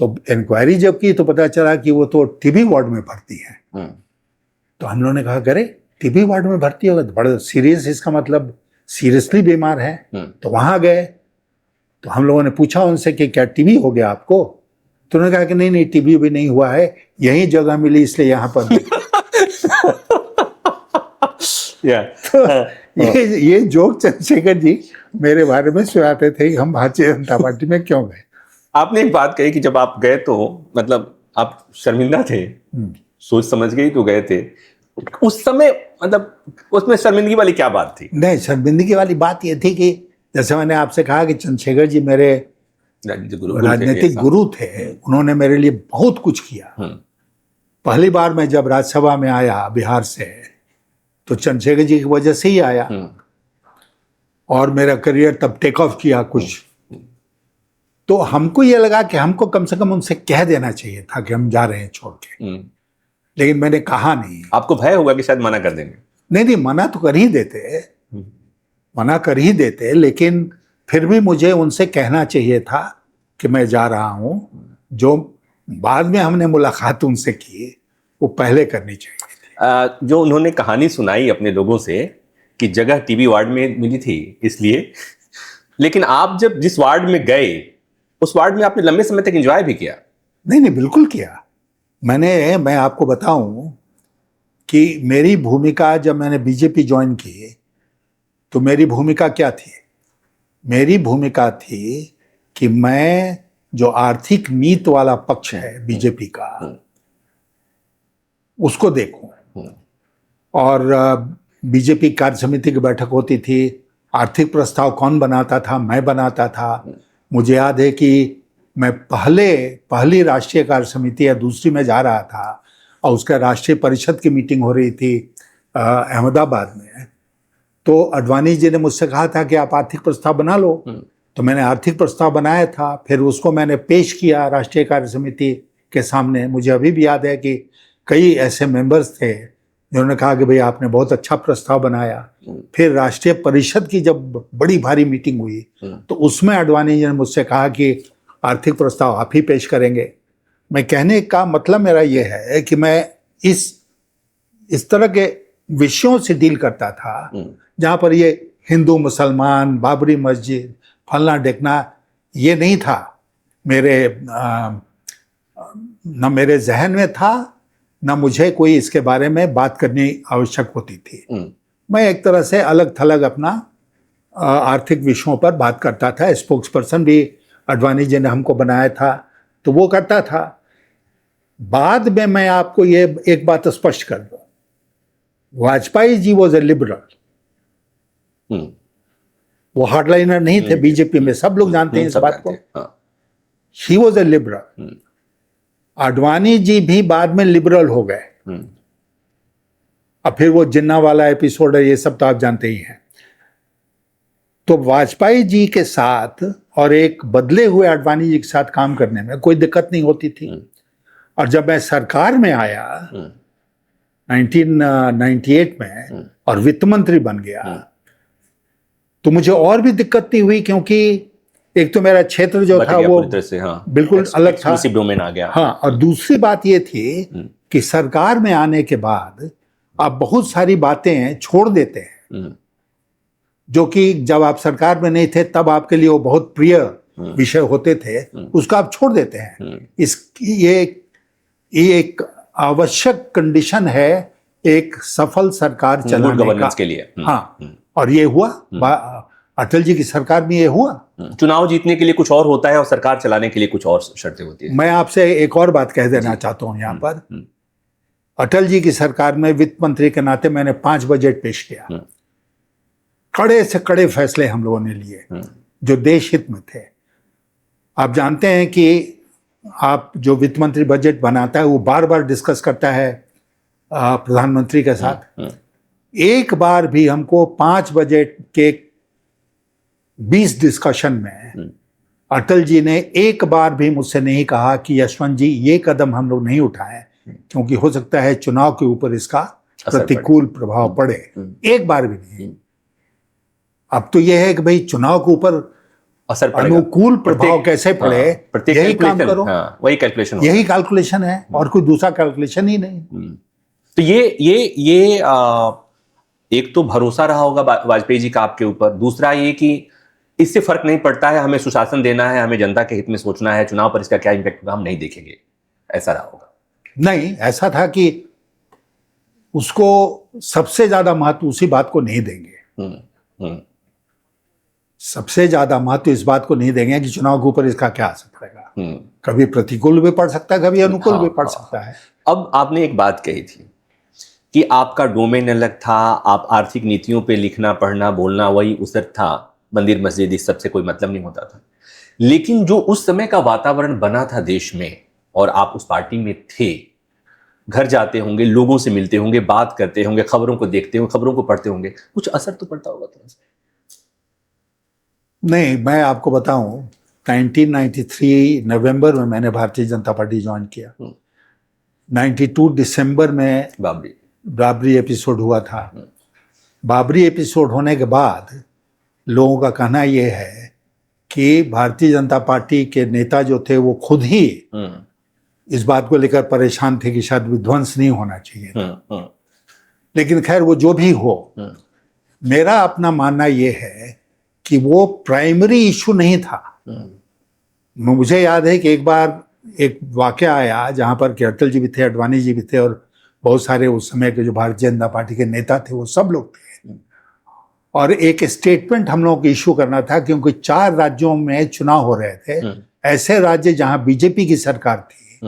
तो इंक्वायरी जब की तो पता चला कि वो तो टीबी वार्ड में भर्ती है। तो हम लोगों ने कहा अरे टीबी वार्ड में भर्ती होगा तो बड़ा सीरियस, इसका मतलब सीरियसली बीमार है। तो वहां गए तो हम लोगों ने पूछा उनसे कि क्या टीबी हो गया आपको? तो उन्होंने कहा कि नहीं टीबी भी नहीं हुआ है, यही जगह मिली इसलिए यहाँ पर। तो ये जोक चंद्रशेखर जी मेरे बारे में सुनाते थे कि हम भारतीय जनता पार्टी में क्यों गए। आपने एक बात कही कि जब आप गए तो मतलब आप शर्मिंदा थे, सोच समझ के ही तो गए थे, उस समय मतलब उसमें शर्मिंदगी वाली क्या बात थी? नहीं, शर्मिंदगी वाली बात ये थी कि जैसे मैंने आपसे कहा कि चंद्रशेखर जी मेरे राजनीतिक गुरु थे, उन्होंने मेरे लिए बहुत कुछ किया। पहली बार मैं जब राज्यसभा में आया बिहार से, तो चंद्रशेखर जी की वजह से ही आया, और मेरा करियर तब टेक ऑफ किया कुछ। तो हमको ये लगा कि हमको कम से कम उनसे कह देना चाहिए था कि हम जा रहे हैं छोड़ के, लेकिन मैंने कहा नहीं। आपको भय होगा कि शायद मना कर देंगे? नहीं, मना तो कर ही देते, मना कर ही देते, लेकिन फिर भी मुझे उनसे कहना चाहिए था कि मैं जा रहा हूं। जो बाद में हमने मुलाकात उनसे की, वो पहले करनी चाहिए थी। जो उन्होंने कहानी सुनाई अपने लोगों से कि जगह टीबी वार्ड में मिली थी इसलिए, लेकिन आप जब जिस वार्ड में गए उस वार्ड में आपने लंबे समय तक एंजॉय भी किया? नहीं, बिल्कुल किया। मैं आपको बताऊं कि मेरी भूमिका, जब मैंने बीजेपी ज्वाइन की तो मेरी भूमिका क्या थी? मेरी भूमिका थी कि मैं जो आर्थिक नीति वाला पक्ष है बीजेपी का, उसको देखूं। और बीजेपी कार्य समिति की बैठक होती थी, आर्थिक प्रस्ताव कौन बनाता था? मैं बनाता था। मुझे याद है कि मैं पहली राष्ट्रीय कार्य समिति या दूसरी में जा रहा था, और उसका राष्ट्रीय परिषद की मीटिंग हो रही थी अहमदाबाद में। तो अडवाणी जी ने मुझसे कहा था कि आप आर्थिक प्रस्ताव बना लो। तो मैंने आर्थिक प्रस्ताव बनाया था, फिर उसको मैंने पेश किया राष्ट्रीय कार्य समिति के सामने। मुझे अभी भी याद है कि कई ऐसे मेंबर्स थे जिन्होंने कहा कि भाई आपने बहुत अच्छा प्रस्ताव बनाया। फिर राष्ट्रीय परिषद की जब बड़ी भारी मीटिंग हुई तो उसमें अडवाणी जी ने मुझसे कहा कि आर्थिक प्रस्ताव आप ही पेश करेंगे। मैं कहने का मतलब मेरा ये है कि मैं इस तरह के विषयों से डील करता था जहाँ पर ये हिंदू मुसलमान, बाबरी मस्जिद, फलना ढेकना, ये नहीं था न मेरे जहन में था, न मुझे कोई इसके बारे में बात करनी आवश्यक होती थी। मैं एक तरह से अलग थलग अपना आर्थिक विषयों पर बात करता था। स्पोक्स पर्सन भी अडवाणी जी ने हमको बनाया था, तो वो करता था। बाद में मैं आपको ये एक बात स्पष्ट कर दूं, Vajpayee ji was a liberal. वो हार्डलाइनर नहीं थे बीजेपी में, सब लोग जानते हैं इस बात को। He was a liberal. Advani ji भी बाद में लिबरल हो गए। अब फिर वो जिन्ना वाला एपिसोड है, ये सब तो आप जानते ही हैं। तो वाजपेयी जी के साथ और एक बदले हुए अडवाणी जी के साथ काम करने में कोई दिक्कत नहीं होती थी। और जब मैं सरकार में आया 1998 में और वित्त मंत्री बन गया, तो मुझे और भी दिक्कत नहीं हुई, क्योंकि एक तो मेरा क्षेत्र जो था वो बिल्कुल अलग था, डोमेन आ गया। हाँ, और दूसरी बात ये थी कि सरकार में आने के बाद आप बहुत सारी बातें छोड़ देते हैं जो कि जब आप सरकार में नहीं थे तब आपके लिए वो बहुत प्रिय विषय होते थे, उसको आप छोड़ देते हैं। ये एक आवश्यक कंडीशन है एक सफल सरकार चलाने का के लिए। हाँ, और ये हुआ अटल जी की सरकार में, ये हुआ। चुनाव जीतने के लिए कुछ और होता है और सरकार चलाने के लिए कुछ और शर्तें होती है। मैं आपसे एक और बात कह देना चाहता हूं यहाँ पर। अटल जी की सरकार में वित्त मंत्री के नाते मैंने 5 बजट पेश किया। कड़े से कड़े फैसले हम लोगों ने लिए जो देश हित में थे। आप जानते हैं कि आप जो वित्त मंत्री बजट बनाता है वो बार बार डिस्कस करता है प्रधानमंत्री के साथ। एक बार भी हमको 5 बजट के 20 डिस्कशन में अटल जी ने एक बार भी मुझसे नहीं कहा कि यशवंत जी ये कदम हम लोग नहीं उठाएं क्योंकि हो सकता है चुनाव के ऊपर इसका प्रतिकूल प्रभाव पड़े। एक बार भी नहीं। अब तो यह है कि भाई चुनाव के ऊपर असर अनुकूल प्रभाव कैसे पड़े, यही काम करो। वही कैलकुलेशन, यही कैलकुलेशन है और कोई दूसरा कैलकुलेशन ही नहीं। तो ये एक तो भरोसा रहा होगा वाजपेयी जी का आपके ऊपर, दूसरा ये कि इससे फर्क नहीं पड़ता है, हमें सुशासन देना है, हमें जनता के हित में सोचना है, चुनाव पर इसका क्या इंपैक्ट होगा हम नहीं देखेंगे, ऐसा रहा होगा। नहीं, ऐसा था कि उसको सबसे ज्यादा महत्व उसी बात को नहीं देंगे। सबसे ज्यादा महत्व इस बात को नहीं देंगे कि चुनाव के ऊपर इसका क्या असर पड़ेगा। कभी प्रतिकूल भी पड़ सकता है, कभी अनुकूल भी पड़ सकता है। अब आपने एक बात कही थी कि आपका डोमेन अलग था, आप आर्थिक नीतियों पे लिखना पढ़ना बोलना वही उसर था, मंदिर मस्जिद इस सबसे कोई मतलब नहीं होता था, लेकिन जो उस समय का वातावरण बना था देश में और आप उस पार्टी में थे, घर जाते होंगे, लोगों से मिलते होंगे, बात करते होंगे, खबरों को देखते होंगे, खबरों को पढ़ते होंगे, कुछ असर तो पड़ता होगा थोड़ा सा। नहीं, मैं आपको बताऊं, 1993 नवंबर में मैंने भारतीय जनता पार्टी ज्वाइन किया। 92 दिसंबर में बाबरी। बाबरी एपिसोड हुआ था। बाबरी एपिसोड होने के बाद लोगों का कहना यह है कि भारतीय जनता पार्टी के नेता जो थे वो खुद ही इस बात को लेकर परेशान थे कि शायद विध्वंस नहीं होना चाहिए था। लेकिन खैर वो जो भी हो, मेरा अपना मानना यह है कि वो प्राइमरी इशू नहीं था। मुझे याद है कि एक बार एक वाकया आया जहां पर कि अटल जी भी थे, आडवाणी जी भी थे और बहुत सारे उस समय के जो भारतीय जनता पार्टी के नेता थे वो सब लोग थे। और एक स्टेटमेंट हम लोगों को इशू करना था क्योंकि 4 राज्यों में चुनाव हो रहे थे, ऐसे राज्य जहां बीजेपी की सरकार थी,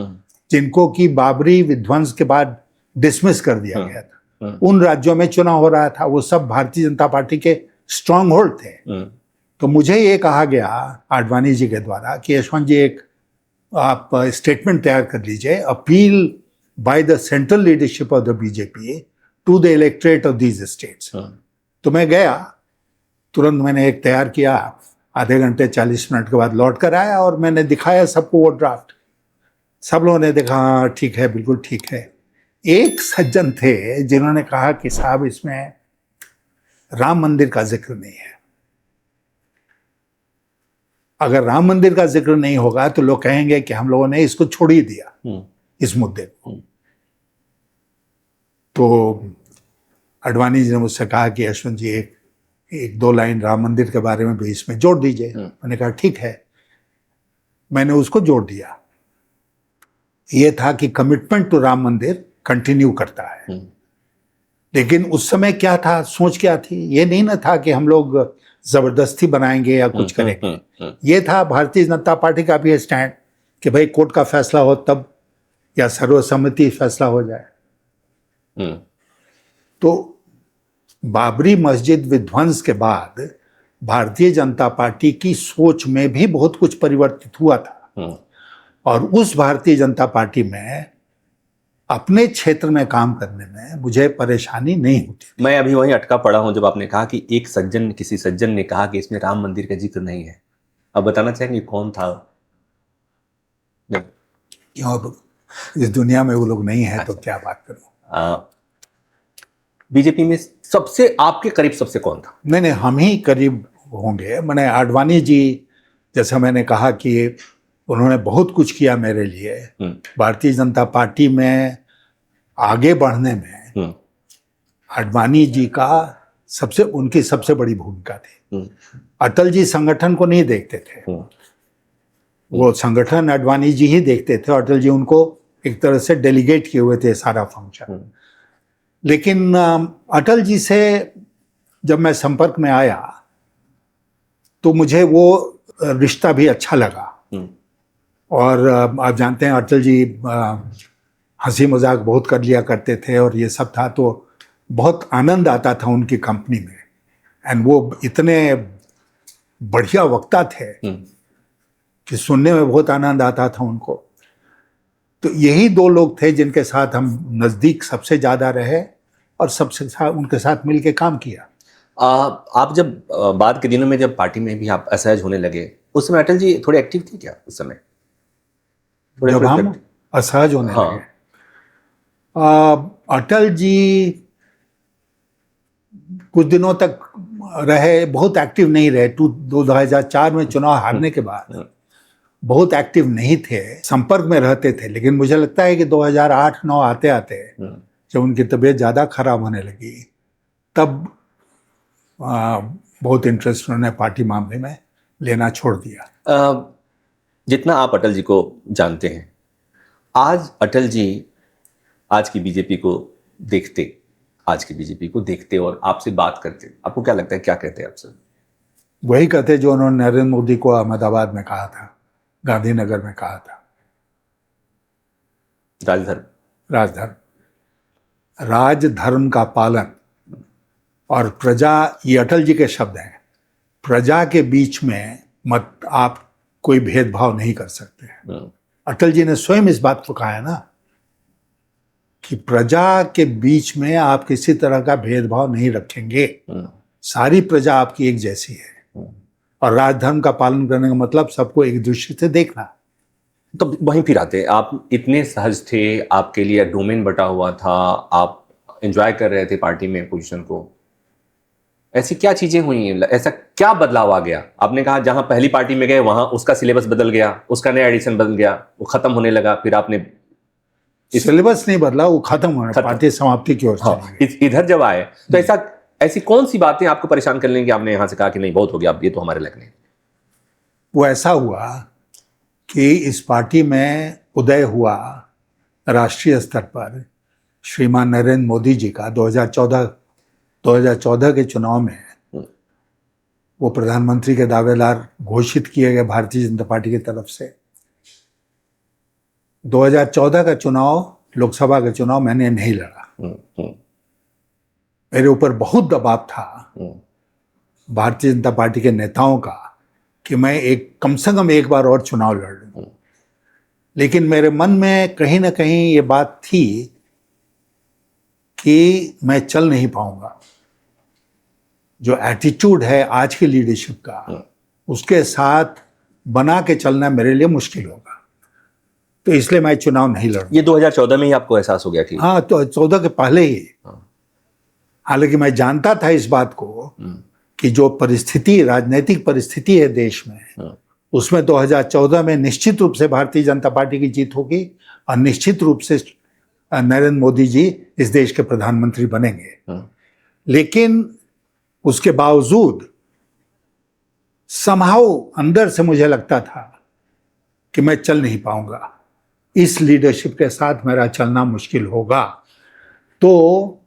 जिनको कि बाबरी विध्वंस के बाद डिसमिस कर दिया गया था, उन राज्यों में चुनाव हो रहा था। वो सब भारतीय जनता पार्टी के स्ट्रांग होल्ड थे। तो मुझे ये कहा गया आडवाणी जी के द्वारा कि यशवंत जी, एक आप स्टेटमेंट तैयार कर लीजिए, appeal by the central leadership of the BJP to the electorate of these states. तो मैं गया, तुरंत मैंने एक तैयार किया, आधे घंटे 40 मिनट के बाद लौट कर आया और मैंने दिखाया सबको वो ड्राफ्ट। सब लोगों ने देखा, हाँ ठीक है, बिल्कुल ठीक है। एक सज्जन थे जिन्होंने कहा कि साहब इसमें राम मंदिर का जिक्र नहीं है। अगर राम मंदिर का जिक्र नहीं होगा तो लोग कहेंगे कि हम लोगों ने इसको छोड़ ही दिया, इस मुद्दे को। तो आडवाणी जी ने मुझसे कहा कि यशवंत जी, एक 2 लाइन राम मंदिर के बारे में भी इसमें जोड़ दीजिए। मैंने कहा ठीक है, मैंने उसको जोड़ दिया। ये था कि कमिटमेंट टू राम मंदिर कंटिन्यू करता है। लेकिन उस समय क्या था, सोच क्या थी, ये नहीं ना था कि हम लोग जबरदस्ती बनाएंगे या कुछ करेंगे। ये था भारतीय जनता पार्टी का भी स्टैंड कि भाई कोर्ट का फैसला हो तब, या सर्वसम्मति फैसला हो जाए। तो बाबरी मस्जिद विध्वंस के बाद भारतीय जनता पार्टी की सोच में भी बहुत कुछ परिवर्तित हुआ था। और उस भारतीय जनता पार्टी में अपने क्षेत्र में काम करने में मुझे परेशानी नहीं होती। मैं अभी वहीं अटका पड़ा हूं जब आपने कहा कि एक सज्जन, किसी सज्जन ने कहा कि इसमें राम मंदिर का जिक्र नहीं है। अब बताना चाहेंगे कौन था? क्यों, इस दुनिया में वो लोग नहीं है तो क्या बात करूं। बीजेपी में सबसे आपके करीब सबसे कौन था? नहीं, हम ही करीब होंगे। मैंने आडवाणी जी, जैसा मैंने कहा कि उन्होंने बहुत कुछ किया मेरे लिए भारतीय जनता पार्टी में आगे बढ़ने में। आडवाणी जी का उनकी सबसे बड़ी भूमिका थी। अटल जी संगठन को नहीं देखते थे, वो संगठन आडवाणी जी ही देखते थे। अटल जी उनको एक तरह से डेलीगेट किए हुए थे सारा फंक्शन। लेकिन अटल जी से जब मैं संपर्क में आया तो मुझे वो रिश्ता भी अच्छा लगा। और आप जानते हैं अटल जी हंसी मजाक बहुत कर लिया करते थे और ये सब था, तो बहुत आनंद आता था उनकी कंपनी में। एंड वो इतने बढ़िया वक्ता थे कि सुनने में बहुत आनंद आता था उनको। तो यही 2 लोग थे जिनके साथ हम नज़दीक सबसे ज़्यादा रहे और सबसे उनके साथ मिलके काम किया। आप जब बाद के दिनों में जब पार्टी में भी आप असहज होने लगे, उस समय अटल जी थोड़े एक्टिव थे क्या उस समय? जब हम असहज होने लगे, अटल जी कुछ दिनों तक रहे, बहुत एक्टिव नहीं रहे। 2004 में चुनाव हारने के बाद बहुत एक्टिव नहीं थे, संपर्क में रहते थे। लेकिन मुझे लगता है कि 2008-9 आते आते जब उनकी तबीयत ज़्यादा खराब होने लगी, तब बहुत इंटरेस्ट उन्होंने पार्टी मामले में लेना छोड़ दिया। जितना आप अटल जी को जानते हैं, आज अटल जी आज की बीजेपी को देखते और आपसे बात करते, आपको क्या लगता है, क्या कहते हैं आपसे? वही कहते जो उन्होंने नरेंद्र मोदी को अहमदाबाद में कहा था, गांधीनगर में कहा था, राजधर्म। राजधर्म का पालन और प्रजा, ये अटल जी के शब्द हैं, प्रजा के बीच में मत आप कोई भेदभाव नहीं कर सकते। अटल जी ने स्वयं इस बात को कहा है ना कि प्रजा के बीच में आप किसी तरह का भेदभाव नहीं रखेंगे, सारी प्रजा आपकी एक जैसी है। और राजधर्म का पालन करने का मतलब सबको एक दृष्टि से देखना। तो वहीं फिर आते, आप इतने सहज थे, आपके लिए डोमेन बटा हुआ था, आप एंजॉय कर रहे थे पार्टी में पोजीशन को, ऐसी क्या चीजें हुई, ऐसा क्या बदलाव आ गया? आपने कहा जहां पहली पार्टी में गए वहां उसका सिलेबस बदल गया, उसका नया एडिशन बदल गया, वो खत्म होने लगा, फिर आपने सिलेबस नहीं बदला, वो खत्म होना, पार्टी समाप्ति की ओर चली गई। इधर जब आए तो ऐसी कौन सी बातें आपको परेशान कर लेंगे, आपने यहां से कहा कि नहीं बहुत हो गया, अब ये तो हमारे लायक नहीं? वो ऐसा हुआ कि इस पार्टी में उदय हुआ राष्ट्रीय स्तर पर श्रीमान नरेंद्र मोदी जी का 2014 के चुनाव में वो प्रधानमंत्री के दावेदार घोषित किए गए भारतीय जनता पार्टी की तरफ से। 2014 का चुनाव, लोकसभा का चुनाव मैंने नहीं लड़ा। मेरे ऊपर बहुत दबाव था भारतीय जनता पार्टी के नेताओं का कि मैं कम से कम एक बार और चुनाव लड़ लूं। लेकिन मेरे मन में कहीं ना कहीं ये बात थी कि मैं चल नहीं पाऊंगा। जो एटीट्यूड है आज की लीडरशिप का, उसके साथ बना के चलना मेरे लिए मुश्किल होगा, तो इसलिए मैं चुनाव नहीं लड़ूं। ये 2014 में ही आपको एहसास हो गया कि? हाँ, तो 14 के पहले ही। हालांकि मैं जानता था इस बात को कि जो परिस्थिति, राजनीतिक परिस्थिति है देश में, उसमें 2014 में निश्चित रूप से भारतीय जनता पार्टी की जीत होगी और निश्चित रूप से नरेंद्र मोदी जी इस देश के प्रधानमंत्री बनेंगे। लेकिन उसके बावजूद समहाउ अंदर से मुझे लगता था कि मैं चल नहीं पाऊंगा, इस लीडरशिप के साथ मेरा चलना मुश्किल होगा। तो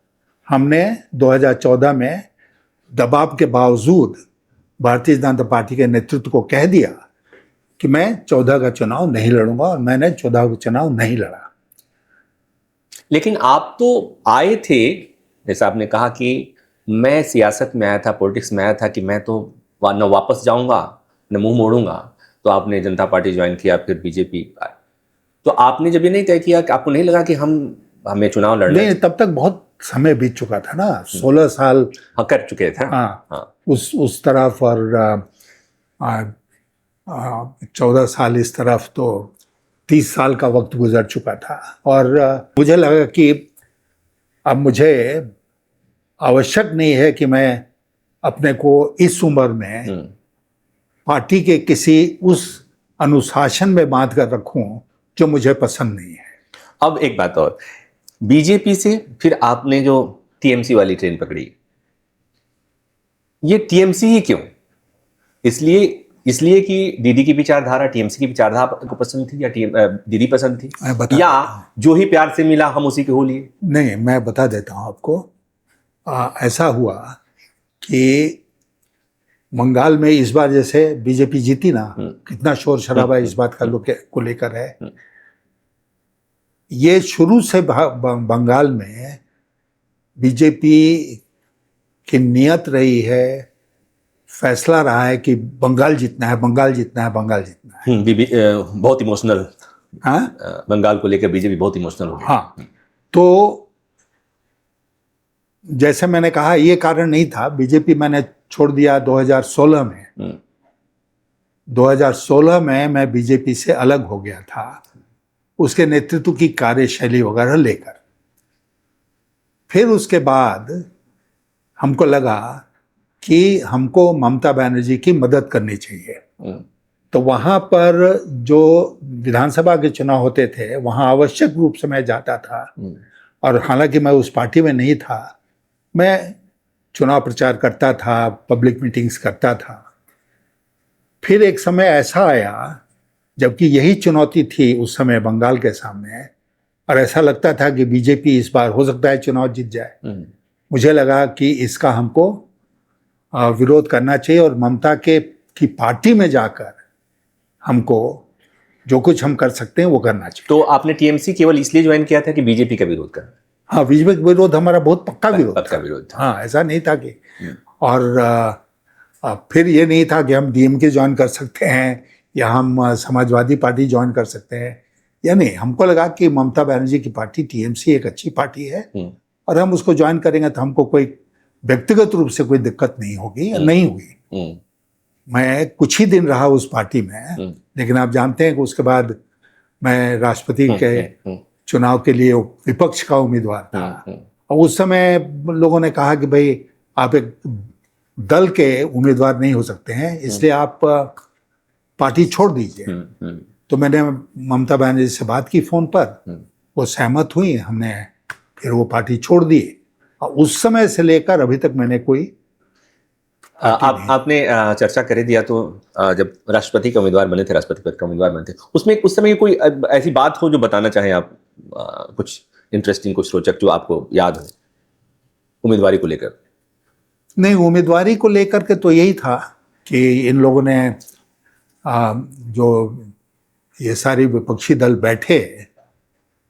हमने 2014 में दबाव के बावजूद भारतीय जनता पार्टी के नेतृत्व को कह दिया कि मैं 14 का चुनाव नहीं लड़ूंगा, और मैंने 14 का चुनाव नहीं लड़ा। लेकिन आप तो आए थे, जैसा आपने कहा कि मैं सियासत में आया था, पॉलिटिक्स में आया था कि मैं तो न वापस जाऊंगा न मुंह मोड़ूंगा। तो आपने जनता पार्टी ज्वाइन किया, फिर बीजेपी। तो आपने जब ये नहीं तय किया कि आपको नहीं लगा कि हमें चुनाव लड़ना? नहीं, तब तक बहुत समय बीत चुका था ना, 16 साल कर चुके थे। हाँ। उस तरफ और 14 साल इस तरफ, तो 30 साल का वक्त गुजर चुका था। और मुझे लगा कि अब मुझे आवश्यक नहीं है कि मैं अपने को इस उम्र में पार्टी के किसी उस अनुशासन में बांध कर रखूं जो मुझे पसंद नहीं है। अब एक बात और, बीजेपी से फिर आपने जो टीएमसी वाली ट्रेन पकड़ी, ये टीएमसी ही क्यों? इसलिए कि दीदी की विचारधारा, टीएमसी की विचारधारा आपको पसंद थी, या दीदी पसंद थी, या जो ही प्यार से मिला हम उसी के हो लिए? नहीं, मैं बता देता हूं आपको। ऐसा हुआ कि बंगाल में इस बार जैसे बीजेपी जीती ना, कितना शोर शराबा इस बात को लेकर है। ये शुरू से बंगाल में बीजेपी की नियत रही है, फैसला रहा है कि बंगाल जीतना है, बंगाल जीतना है, बंगाल जीतना है। बहुत इमोशनल, हाँ, बंगाल को लेकर बीजेपी बहुत इमोशनल हो गई। हाँ, तो जैसे मैंने कहा, ये कारण नहीं था। बीजेपी मैंने छोड़ दिया 2016 में। 2016 में मैं बीजेपी से अलग हो गया था, उसके नेतृत्व की कार्यशैली वगैरह लेकर। फिर उसके बाद हमको लगा कि हमको ममता बनर्जी की मदद करनी चाहिए। तो वहाँ पर जो विधानसभा के चुनाव होते थे, वहाँ आवश्यक रूप से मैं जाता था। और हालांकि मैं उस पार्टी में नहीं था, मैं चुनाव प्रचार करता था, पब्लिक मीटिंग्स करता था। फिर एक समय ऐसा आया जबकि यही चुनौती थी उस समय बंगाल के सामने, और ऐसा लगता था कि बीजेपी इस बार हो सकता है चुनाव जीत जाए। मुझे लगा कि इसका हमको विरोध करना चाहिए और ममता की पार्टी में जाकर हमको जो कुछ हम कर सकते हैं वो करना चाहिए। तो आपने टीएमसी केवल इसलिए ज्वाइन किया था कि बीजेपी का विरोध करना? हाँ, विवेक विरोध हमारा बहुत पक्का विरोध पद का था। विरोध था। हाँ, ऐसा नहीं था कि और फिर ये नहीं था कि हम डीएमके ज्वाइन कर सकते हैं या हम समाजवादी पार्टी ज्वाइन कर सकते हैं, या नहीं। हमको लगा कि ममता बनर्जी की पार्टी टीएमसी एक अच्छी पार्टी है और हम उसको ज्वाइन करेंगे तो हमको कोई व्यक्तिगत रूप से कोई दिक्कत नहीं होगी या नहीं हुई। मैं कुछ ही दिन रहा उस पार्टी में, लेकिन आप जानते हैं कि उसके बाद मैं राष्ट्रपति के चुनाव के लिए विपक्ष का उम्मीदवार था। और उस समय लोगों ने कहा कि भाई आप एक दल के उम्मीदवार नहीं हो सकते हैं, इसलिए आप पार्टी छोड़ दीजिए। तो मैंने ममता बनर्जी से बात की फोन पर, वो सहमत हुई, हमने फिर वो पार्टी छोड़ दी। और उस समय से लेकर अभी तक मैंने कोई आपने चर्चा कर दिया तो जब राष्ट्रपति के उम्मीदवार बने थे, राष्ट्रपति पद का उम्मीदवार बने थे, उसमें उस समय कोई ऐसी बात हो जो बताना चाहें आप, कुछ इंटरेस्टिंग, कुछ रोचक जो आपको याद हो उम्मीदवारी को लेकर? नहीं, उम्मीदवारी को लेकर के तो यही था कि इन लोगों ने जो ये सारी विपक्षी दल बैठे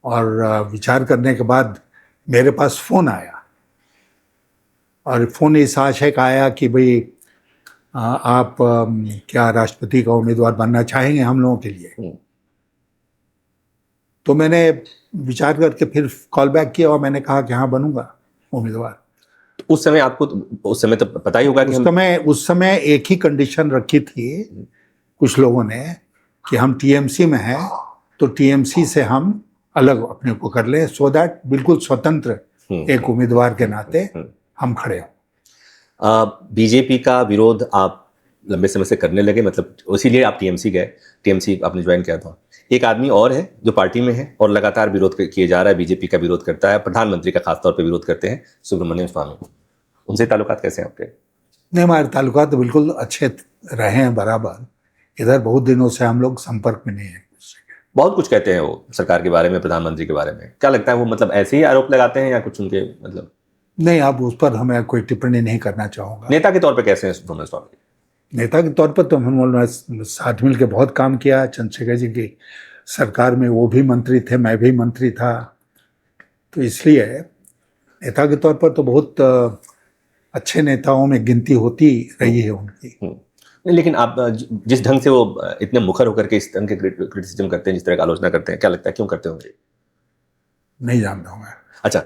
और विचार करने के बाद मेरे पास फोन आया, और फोन इस आशय का आया कि भाई आप क्या राष्ट्रपति का उम्मीदवार बनना चाहेंगे हम लोगों के लिए। तो मैंने विचार करके फिर कॉल बैक किया और मैंने कहा कि हाँ, बनूंगा उम्मीदवार। उस समय आपको, उस समय तो पता ही होगा कि उस समय एक ही कंडीशन रखी थी कुछ लोगों ने कि हम टीएमसी में हैं तो टीएमसी से हम अलग अपने को कर लें, सो दैट बिल्कुल स्वतंत्र एक उम्मीदवार के नाते हम खड़े हों। बीजेपी का विरोध आप लंबे समय से करने लगे, मतलब इसीलिए आप टीएमसी गए, टीएमसी आपने ज्वाइन किया था। एक आदमी और है जो पार्टी में है और लगातार विरोध किए जा रहा है, बीजेपी का विरोध करता है, प्रधानमंत्री का खासतौर पर विरोध करते हैं, सुब्रमण्यम स्वामी। उनसे ताल्लुकात कैसे हैं आपके? नहीं, हमारे ताल्लुकात तो बिल्कुल अच्छे रहे हैं बराबर। इधर बहुत दिनों से हम लोग संपर्क में नहीं है। बहुत कुछ कहते हैं वो सरकार के बारे में, प्रधानमंत्री के बारे में, क्या लगता है वो मतलब ऐसे ही आरोप लगाते हैं या कुछ उनके मतलब? नहीं, अब उस पर हमें कोई टिप्पणी नहीं करना चाहूँगा। नेता के तौर पे कैसे हैं सुब्रमण्यम स्वामी? नेता के तौर पर तो हम लोगों ने साथ मिल के बहुत काम किया। चंद्रशेखर जी की सरकार में वो भी मंत्री थे, मैं भी मंत्री था, तो इसलिए नेता के तौर पर तो बहुत अच्छे नेताओं में गिनती होती रही है उनकी। लेकिन आप जिस ढंग से वो इतने मुखर होकर के इस ढंग के क्रिटिसिज्म करते हैं, जिस तरह की आलोचना करते हैं, क्या लगता है क्यों करते होंगे? नहीं जानता हूँ मैं। अच्छा,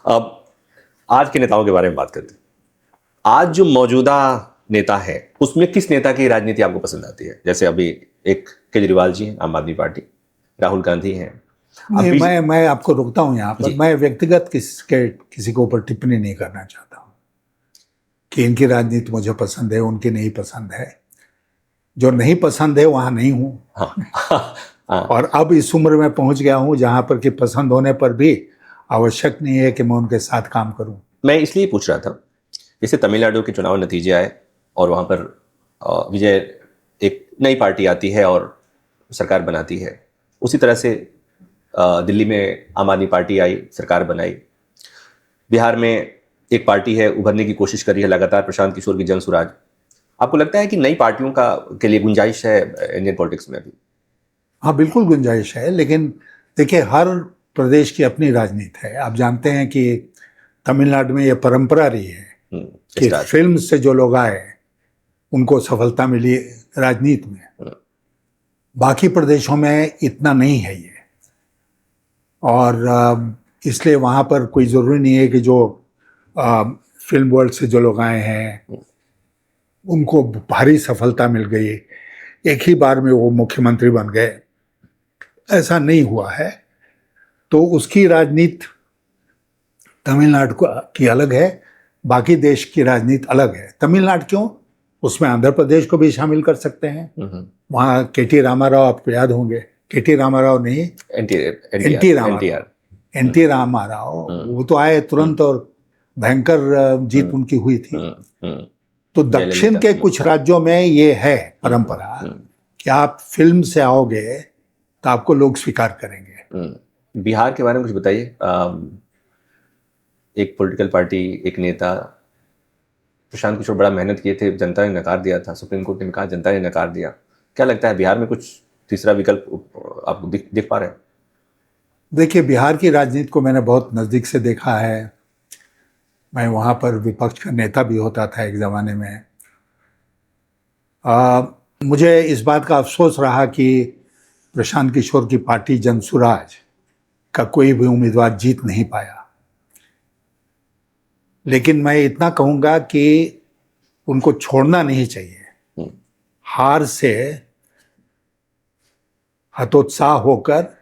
अब आज के नेताओं के बारे में बात करते हैं। आज जो मौजूदा नेता है उसमें किस नेता की राजनीति आपको पसंद आती है? जैसे अभी एक केजरीवाल जी हैं, आम आदमी पार्टी, राहुल गांधी हैं। मैं आपको रोकता हूँ यहाँ पर। मैं व्यक्तिगत किसी के ऊपर टिप्पणी नहीं करना चाहता हूँ कि इनकी राजनीति मुझे पसंद है, उनकी नहीं पसंद है। जो नहीं पसंद है वहाँ नहीं हूँ। हाँ। और अब इस उम्र में पहुँच गया हूँ जहाँ पर कि पसंद होने पर भी आवश्यक नहीं है कि मैं उनके साथ काम करूँ। मैं इसलिए पूछ रहा था, जैसे तमिलनाडु के चुनाव नतीजे आए और वहाँ पर विजय, एक नई पार्टी आती है और सरकार बनाती है, उसी तरह से दिल्ली में आम आदमी पार्टी आई, सरकार बनाई। बिहार में एक पार्टी है, उभरने की कोशिश कर रही है लगातार, प्रशांत किशोर की जन सुराज। आपको लगता है कि नई पार्टियों के लिए गुंजाइश है इंडियन पॉलिटिक्स में अभी? हाँ, बिल्कुल गुंजाइश है, लेकिन देखिए हर प्रदेश की अपनी राजनीति है। आप जानते हैं कि तमिलनाडु में ये परंपरा रही है कि फिल्म से जो लोग आए उनको सफलता मिली राजनीति में। बाकी प्रदेशों में इतना नहीं है ये, और इसलिए वहाँ पर कोई ज़रूरी नहीं है कि जो फिल्म वर्ल्ड से जो लोग आए हैं उनको भारी सफलता मिल गई, एक ही बार में वो मुख्यमंत्री बन गए। ऐसा नहीं हुआ है। तो उसकी राजनीति तमिलनाडु की अलग है, बाकी देश की राजनीति अलग है। तमिलनाडु क्यों, उसमें आंध्र प्रदेश को भी शामिल कर सकते हैं। वहाँ केटी रामाराव, आपको याद होंगे, केटी रामाराव नहीं, एनटी रामाराव, वो तो आए तुरंत और भयंकर जीत उनकी हुई थी। तो दक्षिण के कुछ राज्यों में ये है परंपरा कि आप फिल्म से आओगे तो आपको लोग स्वीकार करेंगे। बिहार के बारे में कुछ बताइए। एक पॉलिटिकल पार्टी, एक नेता प्रशांत किशोर बड़ा मेहनत किए थे, जनता ने नकार दिया था, सुप्रीम कोर्ट ने कहा, जनता ने नकार दिया। क्या लगता है बिहार में कुछ तीसरा विकल्प आपको दिख पा रहा है? देखिए, बिहार की राजनीति को मैंने बहुत नज़दीक से देखा है। मैं वहाँ पर विपक्ष का नेता भी होता था एक ज़माने में। मुझे इस बात का अफसोस रहा कि प्रशांत किशोर की पार्टी जनसुराज का कोई भी उम्मीदवार जीत नहीं पाया। लेकिन मैं इतना कहूँगा कि उनको छोड़ना नहीं चाहिए। हार से हतोत्साह होकर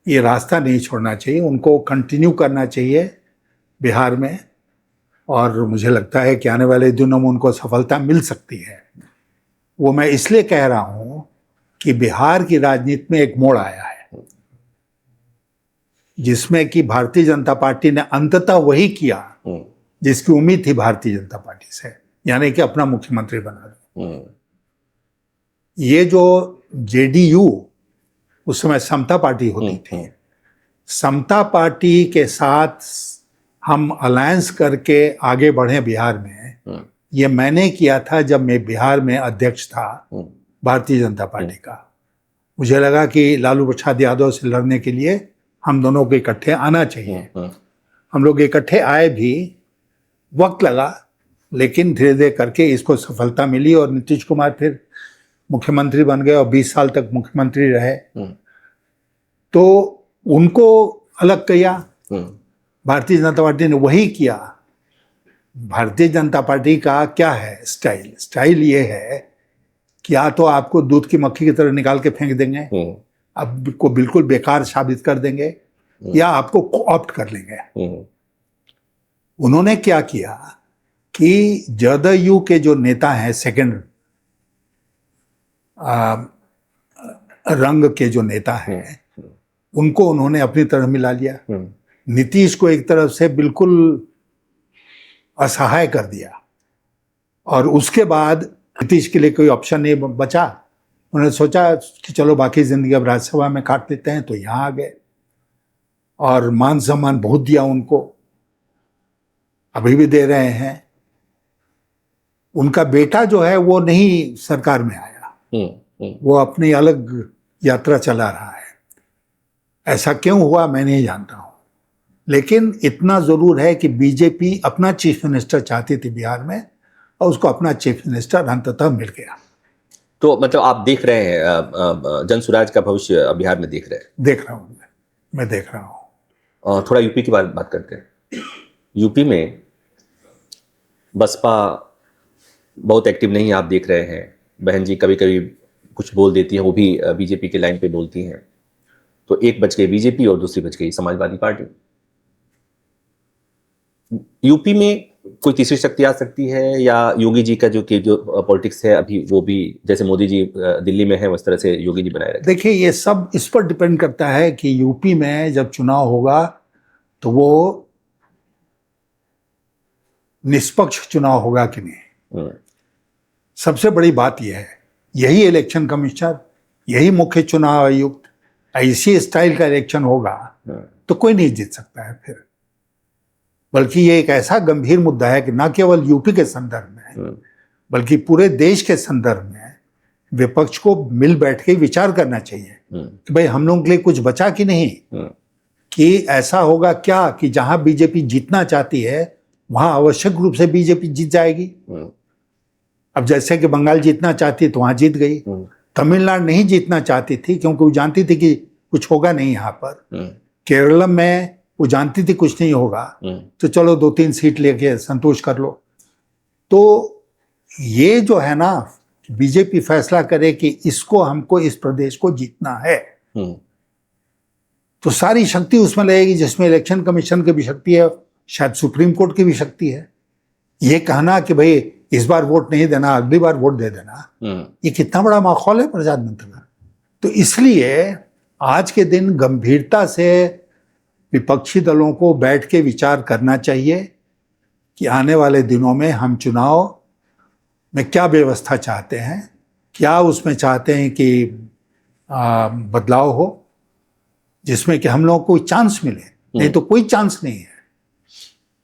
ये रास्ता नहीं छोड़ना चाहिए, उनको कंटिन्यू करना चाहिए बिहार में। और मुझे लगता है कि आने वाले दिनों में उनको सफलता मिल सकती है। वो मैं इसलिए कह रहा हूं कि बिहार की राजनीति में एक मोड़ आया है जिसमें कि भारतीय जनता पार्टी ने अंततः वही किया जिसकी उम्मीद थी भारतीय जनता पार्टी से, यानी कि अपना मुख्यमंत्री बना दो। ये जो जेडीयू, उस समय समता पार्टी होती थी, समता पार्टी के साथ हम अलायंस करके आगे बढ़े बिहार में, ये मैंने किया था जब मैं बिहार में अध्यक्ष था भारतीय जनता पार्टी का। मुझे लगा कि लालू प्रसाद यादव से लड़ने के लिए हम दोनों को इकट्ठे आना चाहिए। हम लोग इकट्ठे आए भी, वक्त लगा, लेकिन धीरे धीरे करके इसको सफलता मिली और नीतीश कुमार फिर मुख्यमंत्री बन गए और 20 साल तक मुख्यमंत्री रहे। तो उनको अलग किया, भारतीय जनता पार्टी ने वही किया। भारतीय जनता पार्टी का क्या है स्टाइल ये है कि या तो आपको दूध की मक्खी की तरह निकाल के फेंक देंगे, आपको बिल्कुल बेकार साबित कर देंगे, या आपको ऑप्ट कर लेंगे। उन्होंने क्या किया कि जदयू के जो नेता हैं, सेकंड रंग के जो नेता हैं, उनको उन्होंने अपनी तरफ मिला लिया। नीतीश को एक तरफ से बिल्कुल असहाय कर दिया और उसके बाद नीतीश के लिए कोई ऑप्शन नहीं बचा। उन्होंने सोचा कि चलो बाकी जिंदगी अब राज्यसभा में काट लेते हैं, तो यहाँ आ गए और मान सम्मान बहुत दिया उनको, अभी भी दे रहे हैं। उनका बेटा जो है वो नहीं सरकार में आया, वो अपनी अलग यात्रा चला रहा है। ऐसा क्यों हुआ मैं नहीं जानता हूं, लेकिन इतना जरूर है कि बीजेपी अपना चीफ मिनिस्टर चाहती थी बिहार में और उसको अपना चीफ मिनिस्टर अंततः मिल गया। तो मतलब आप देख रहे हैं जनसुराज का भविष्य बिहार में देख रहे हैं? देख रहा हूं, मैं देख रहा हूं। थोड़ा यूपी की बात करते हैं। यूपी में बसपा बहुत एक्टिव नहीं है, आप देख रहे हैं। बहन जी कभी कभी कुछ बोल देती हैं, वो भी बीजेपी के लाइन पे बोलती हैं। तो एक बच गई बीजेपी और दूसरी बच गई समाजवादी पार्टी। यूपी में कोई तीसरी शक्ति आ सकती है, या योगी जी का जो पॉलिटिक्स है अभी, वो भी जैसे मोदी जी दिल्ली में है उस तरह से योगी जी बनाए रखें? देखिए, ये सब इस पर डिपेंड करता है कि यूपी में जब चुनाव होगा तो वो निष्पक्ष चुनाव होगा कि नहीं। सबसे बड़ी बात यह है, यही इलेक्शन कमिश्नर, यही मुख्य चुनाव आयुक्त ऐसी स्टाइल का इलेक्शन होगा तो कोई नहीं जीत सकता है फिर। बल्कि ये एक ऐसा गंभीर मुद्दा है कि न केवल यूपी के संदर्भ में बल्कि पूरे देश के संदर्भ में विपक्ष को मिल बैठ के विचार करना चाहिए कि भाई हम लोगों के लिए कुछ बचा कि नहीं, कि ऐसा होगा क्या कि जहां बीजेपी जीतना चाहती है वहां आवश्यक रूप से बीजेपी जीत जाएगी। अब जैसे कि बंगाल जीतना चाहती तो वहां जीत गई, तमिलनाडु नहीं जीतना चाहती थी क्योंकि वो जानती थी कि कुछ होगा नहीं यहाँ पर, केरल में वो जानती थी कुछ नहीं होगा, तो चलो 2-3 सीट लेके संतोष कर लो। तो ये जो है ना, बीजेपी फैसला करे कि इसको हमको इस प्रदेश को जीतना है, तो सारी शक्ति उसमें लगेगी, जिसमें इलेक्शन कमीशन की भी शक्ति है, शायद सुप्रीम कोर्ट की भी शक्ति है। ये कहना कि भाई इस बार वोट नहीं देना, अगली बार वोट दे देना, ये कितना बड़ा माहौल है प्रजातंत्र का। तो इसलिए आज के दिन गंभीरता से विपक्षी दलों को बैठ के विचार करना चाहिए कि आने वाले दिनों में हम चुनाव में क्या व्यवस्था चाहते हैं, क्या उसमें चाहते हैं कि बदलाव हो जिसमें कि हम लोगों को चांस मिले, नहीं तो कोई चांस नहीं है।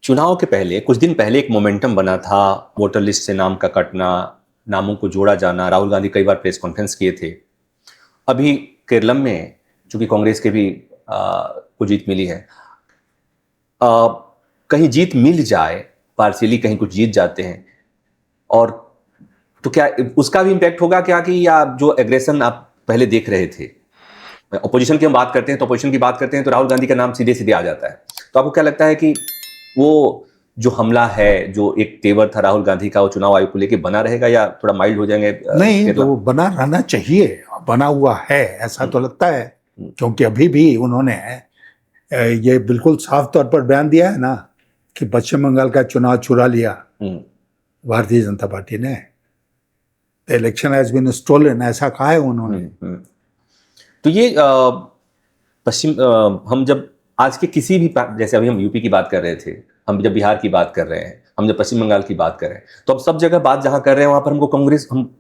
चुनाव के पहले कुछ दिन पहले एक मोमेंटम बना था, वोटर लिस्ट से नाम का कटना, नामों को जोड़ा जाना। राहुल गांधी कई बार प्रेस कॉन्फ्रेंस किए थे। अभी केरल में चूंकि कांग्रेस के भी को जीत मिली है। कहीं जीत मिल जाए पार्शियली, कहीं कुछ जीत जाते हैं, और तो क्या उसका भी इम्पैक्ट होगा क्या, कि या जो एग्रेशन आप पहले देख रहे थे, अपोजिशन की हम बात करते हैं तो अपोजिशन की बात करते हैं तो राहुल गांधी का नाम सीधे सीधे आ जाता है। तो आपको क्या लगता है कि वो जो हमला है, जो एक तेवर था राहुल गांधी का, वो चुनाव आयोग को लेके बना रहेगा या थोड़ा माइल्ड हो जाएंगे? नहीं, तो बना रहना चाहिए, बना हुआ है ऐसा तो लगता है, क्योंकि अभी भी उन्होंने ये बिल्कुल साफ तौर पर बयान दिया है ना कि पश्चिम बंगाल का चुनाव चुरा लिया भारतीय जनता पार्टी ने, the election has been stolen, ऐसा कहा है उन्होंने। तो ये हम जब आज के किसी भी जैसे अभी हम यूपी की बात कर रहे थे, हम जब बिहार की बात कर रहे हैं, हम जब पश्चिम बंगाल की बात कर रहे हैं, तो अब सब जगह बात जहां कर रहे हैं वहां पर हमको कांग्रेस, हम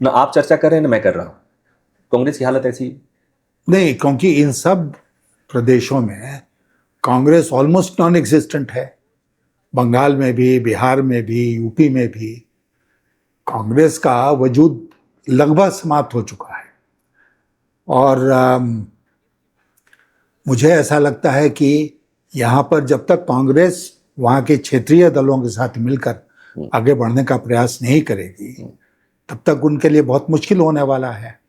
ना आप चर्चा कर रहे हैं ना मैं कर रहा हूं, कांग्रेस की हालत ऐसी नहीं, क्योंकि इन सब प्रदेशों में कांग्रेस ऑलमोस्ट नॉन एग्जिस्टेंट है। बंगाल में भी, बिहार में भी, यूपी में भी कांग्रेस का वजूद लगभग समाप्त हो चुका है। और मुझे ऐसा लगता है कि यहाँ पर जब तक कांग्रेस वहाँ के क्षेत्रीय दलों के साथ मिलकर आगे बढ़ने का प्रयास नहीं करेगी, तब तक उनके लिए बहुत मुश्किल होने वाला है।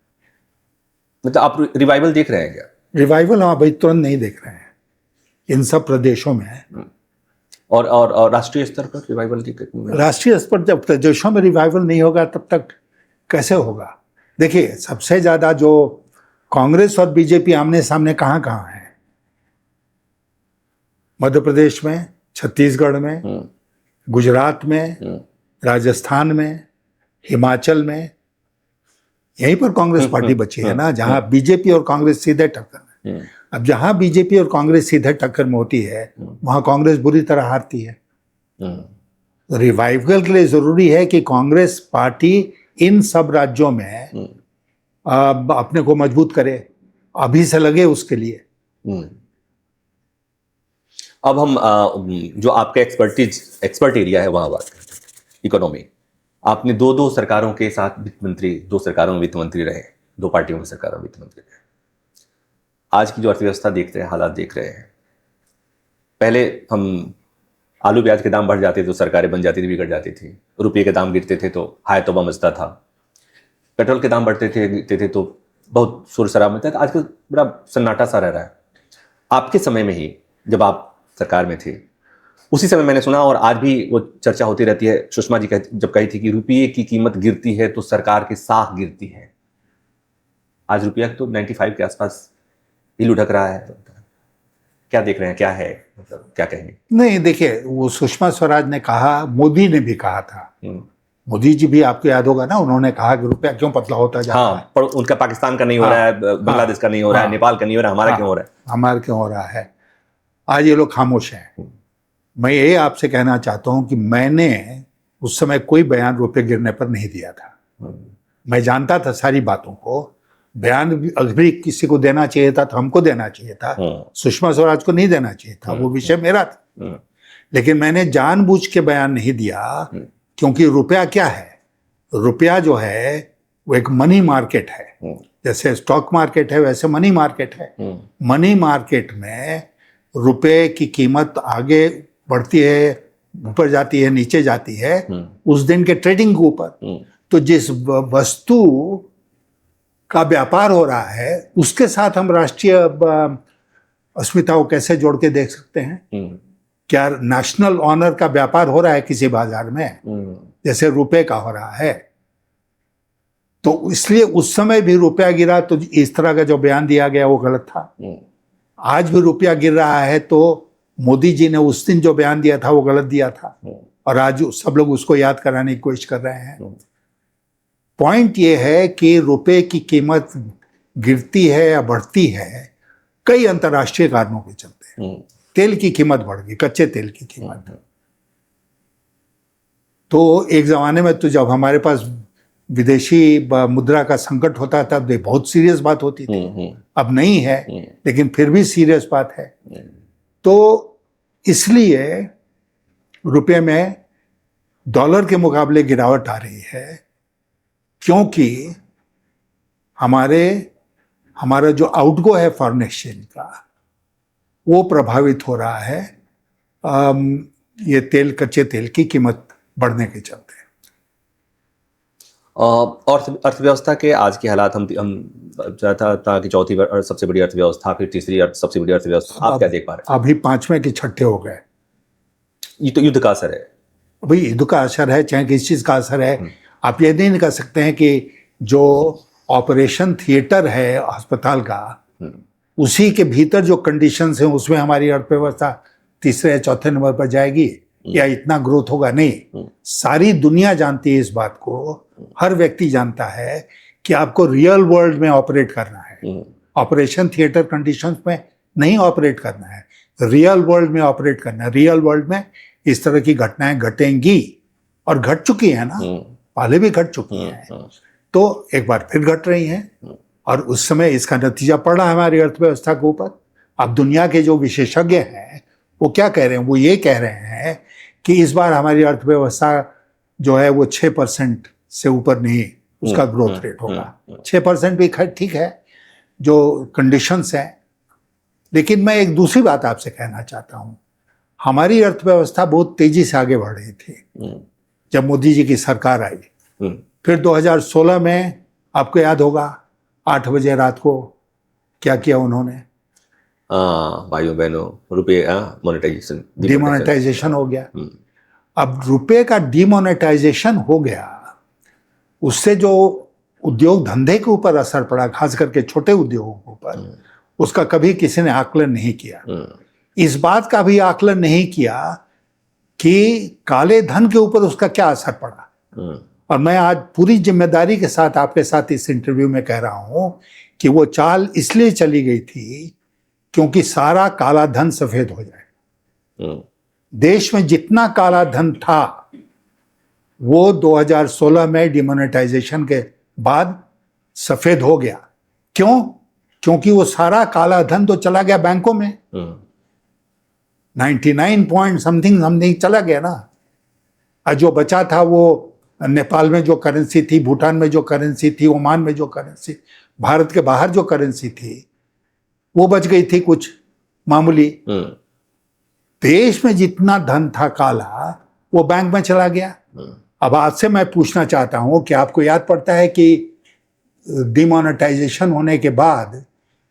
मतलब आप रिवाइवल देख रहे हैं क्या? रिवाइवल हम अभी तुरंत नहीं देख रहे हैं इन सब प्रदेशों में। और राष्ट्रीय स्तर पर रिवाइवल की? राष्ट्रीय स्तर पर जब प्रदेशों में रिवाइवल नहीं होगा तब तक कैसे होगा? देखिए, सबसे ज्यादा जो कांग्रेस और बीजेपी आमने सामने कहाँ कहाँ है? मध्य प्रदेश में, छत्तीसगढ़ में, गुजरात में, राजस्थान में, हिमाचल में, यहीं पर कांग्रेस पार्टी बची है ना, जहां बीजेपी और कांग्रेस सीधे टक्कर में। अब जहां बीजेपी और कांग्रेस सीधे टक्कर में होती है वहां कांग्रेस बुरी तरह हारती है। रिवाइवल के लिए जरूरी है कि कांग्रेस पार्टी इन सब राज्यों में अपने को मजबूत करे, अभी से लगे उसके लिए। अब हम जो आपका एक्सपर्ट एरिया है वहां बात करते हैं, इकोनॉमी। आपने दो सरकारों के साथ वित्त मंत्री, 2 सरकारों में वित्त मंत्री रहे, 2 पार्टियों की सरकारों में वित्त मंत्री रहे। आज की जो अर्थव्यवस्था देख रहे हैं, हालात देख रहे हैं, पहले हम आलू प्याज के दाम बढ़ जाते तो सरकारें बन जाती थी, बिगड़ जाती थी, रुपये के दाम गिरते थे तो हाय तौबा मचता था, पेट्रोल के दाम बढ़ते थे गिरते थे तो बहुत शोर शराब मचता था। आजकल बड़ा सन्नाटा सा रह रहा है। आपके समय में ही जब आप सरकार में थे, उसी समय मैंने सुना, और आज भी वो चर्चा होती रहती है, सुषमा जी जब कही थी कि रुपये की कीमत गिरती है तो सरकार की साख गिरती है। आज रुपया तो 95 के आसपास ही लुढ़क रहा है। क्या देख रहे हैं, क्या है, मतलब क्या कहेंगे? नहीं, देखिए, वो सुषमा स्वराज ने कहा, मोदी ने भी कहा था, मोदी जी भी आपको याद होगा ना, उन्होंने कहा कि रुपया क्यों पतला होता जा रहा है। पर उनका पाकिस्तान का नहीं हो रहा है, बांग्लादेश का नहीं हो रहा है, नेपाल का नहीं हो रहा है, हमारा क्यों हो रहा है? हमारा क्यों हो रहा है? आज ये लोग खामोश हैं। मैं ये आपसे कहना चाहता हूं कि मैंने उस समय कोई बयान रुपये गिरने पर नहीं दिया था। मैं जानता था सारी बातों को, बयान अगर भी किसी को देना चाहिए था तो हमको देना चाहिए था, सुषमा स्वराज को नहीं देना चाहिए था, वो विषय मेरा था। लेकिन मैंने जानबूझ के बयान नहीं दिया, क्योंकि रुपया क्या है? रुपया जो है वो एक मनी मार्केट है। जैसे स्टॉक मार्केट है वैसे मनी मार्केट है। मनी मार्केट में रुपए की कीमत आगे बढ़ती है, ऊपर जाती है, नीचे जाती है, उस दिन के ट्रेडिंग के ऊपर। तो जिस वस्तु का व्यापार हो रहा है उसके साथ हम राष्ट्रीय अस्मिता को कैसे जोड़ के देख सकते हैं? क्या नेशनल ऑनर का व्यापार हो रहा है किसी बाजार में, जैसे रुपए का हो रहा है? तो इसलिए उस समय भी रुपया गिरा तो इस तरह का जो बयान दिया गया वो गलत था। आज भी रुपया गिर रहा है तो मोदी जी ने उस दिन जो बयान दिया था वो गलत दिया था, और आज सब लोग उसको याद कराने की कोशिश कर रहे हैं। पॉइंट ये है कि रुपए की कीमत गिरती है या बढ़ती है कई अंतर्राष्ट्रीय कारणों के चलते। तेल की कीमत बढ़ गई, कच्चे तेल की कीमत। तो एक जमाने में तो जब हमारे पास विदेशी मुद्रा का संकट होता था तब बहुत सीरियस बात होती थी, अब नहीं है, लेकिन फिर भी सीरियस बात है। तो इसलिए रुपये में डॉलर के मुकाबले गिरावट आ रही है, क्योंकि हमारा जो आउटगो है फॉरेन एक्सचेंज का वो प्रभावित हो रहा है ये कच्चे तेल की कीमत बढ़ने के चलते। और अर्थव्यवस्था के आज के हालात हम चाहता था कि चौथी सबसे बड़ी अर्थव्यवस्था, फिर तीसरी सबसे बड़ी अर्थव्यवस्था, आप क्या देख पा रहे हैं? अभी 5वें के छठे हो गए। ये तो युद्ध का असर है। भाई युद्ध का असर है, चाहे किस चीज का असर है। आप ये नहीं कह सकते हैं कि जो ऑपरेशन थिएटर है अस्पताल का, उसी के भीतर जो कंडीशंस हैं उसमें हमारी अर्थव्यवस्था तीसरे या चौथे नंबर पर जाएगी या इतना ग्रोथ होगा। नहीं, सारी दुनिया जानती है इस बात को, हर व्यक्ति जानता है कि आपको रियल वर्ल्ड में ऑपरेट करना है, ऑपरेशन थिएटर कंडीशंस में नहीं ऑपरेट करना है, रियल वर्ल्ड में ऑपरेट करना है। रियल वर्ल्ड में इस तरह की घटनाएं घटेंगी और घट चुकी है ना, पहले भी घट चुकी हैं, तो एक बार फिर घट रही हैं और उस समय इसका नतीजा पड़ रहा है हमारी अर्थव्यवस्था के ऊपर। अब दुनिया के जो विशेषज्ञ हैं वो क्या कह रहे हैं? वो ये कह रहे हैं कि इस बार हमारी अर्थव्यवस्था जो है वो 6% से ऊपर नहीं उसका ग्रोथ रेट होगा। 6% भी खैर ठीक है जो कंडीशंस हैं, लेकिन मैं एक दूसरी बात आपसे कहना चाहता हूँ। हमारी अर्थव्यवस्था बहुत तेजी से आगे बढ़ रही थी जब मोदी जी की सरकार आई। फिर 2016 में आपको याद होगा 8 बजे रात को क्या किया उन्होंने? भाइयों बहनों, रुपये मोनेटाइजेशन, डिमोनेटाइजेशन हो गया। अब रुपए का डिमोनेटाइजेशन हो गया, उससे जो उद्योग धंधे के ऊपर असर पड़ा, खास करके छोटे उद्योगों के ऊपर, उसका कभी किसी ने आकलन नहीं किया। इस बात का भी आकलन नहीं किया कि काले धन के ऊपर उसका क्या असर पड़ा। और मैं आज पूरी जिम्मेदारी के साथ आपके साथ इस इंटरव्यू में कह रहा हूं कि वो चाल इसलिए चली गई थी क्योंकि सारा काला धन सफेद हो जाए। देश में जितना काला धन था वो 2016 में डिमोनेटाइजेशन के बाद सफेद हो गया। क्यों? क्योंकि वो सारा काला धन तो चला गया बैंकों में। 99 पॉइंट समथिंग चला गया ना। और जो बचा था वो नेपाल में जो करेंसी थी, भूटान में जो करेंसी थी, ओमान में जो करेंसी, भारत के बाहर जो करेंसी थी, वो बच गई थी कुछ मामूली। देश में जितना धन था काला वो बैंक में चला गया। अब आपसे मैं पूछना चाहता हूं कि आपको याद पड़ता है कि डिमोनेटाइजेशन होने के बाद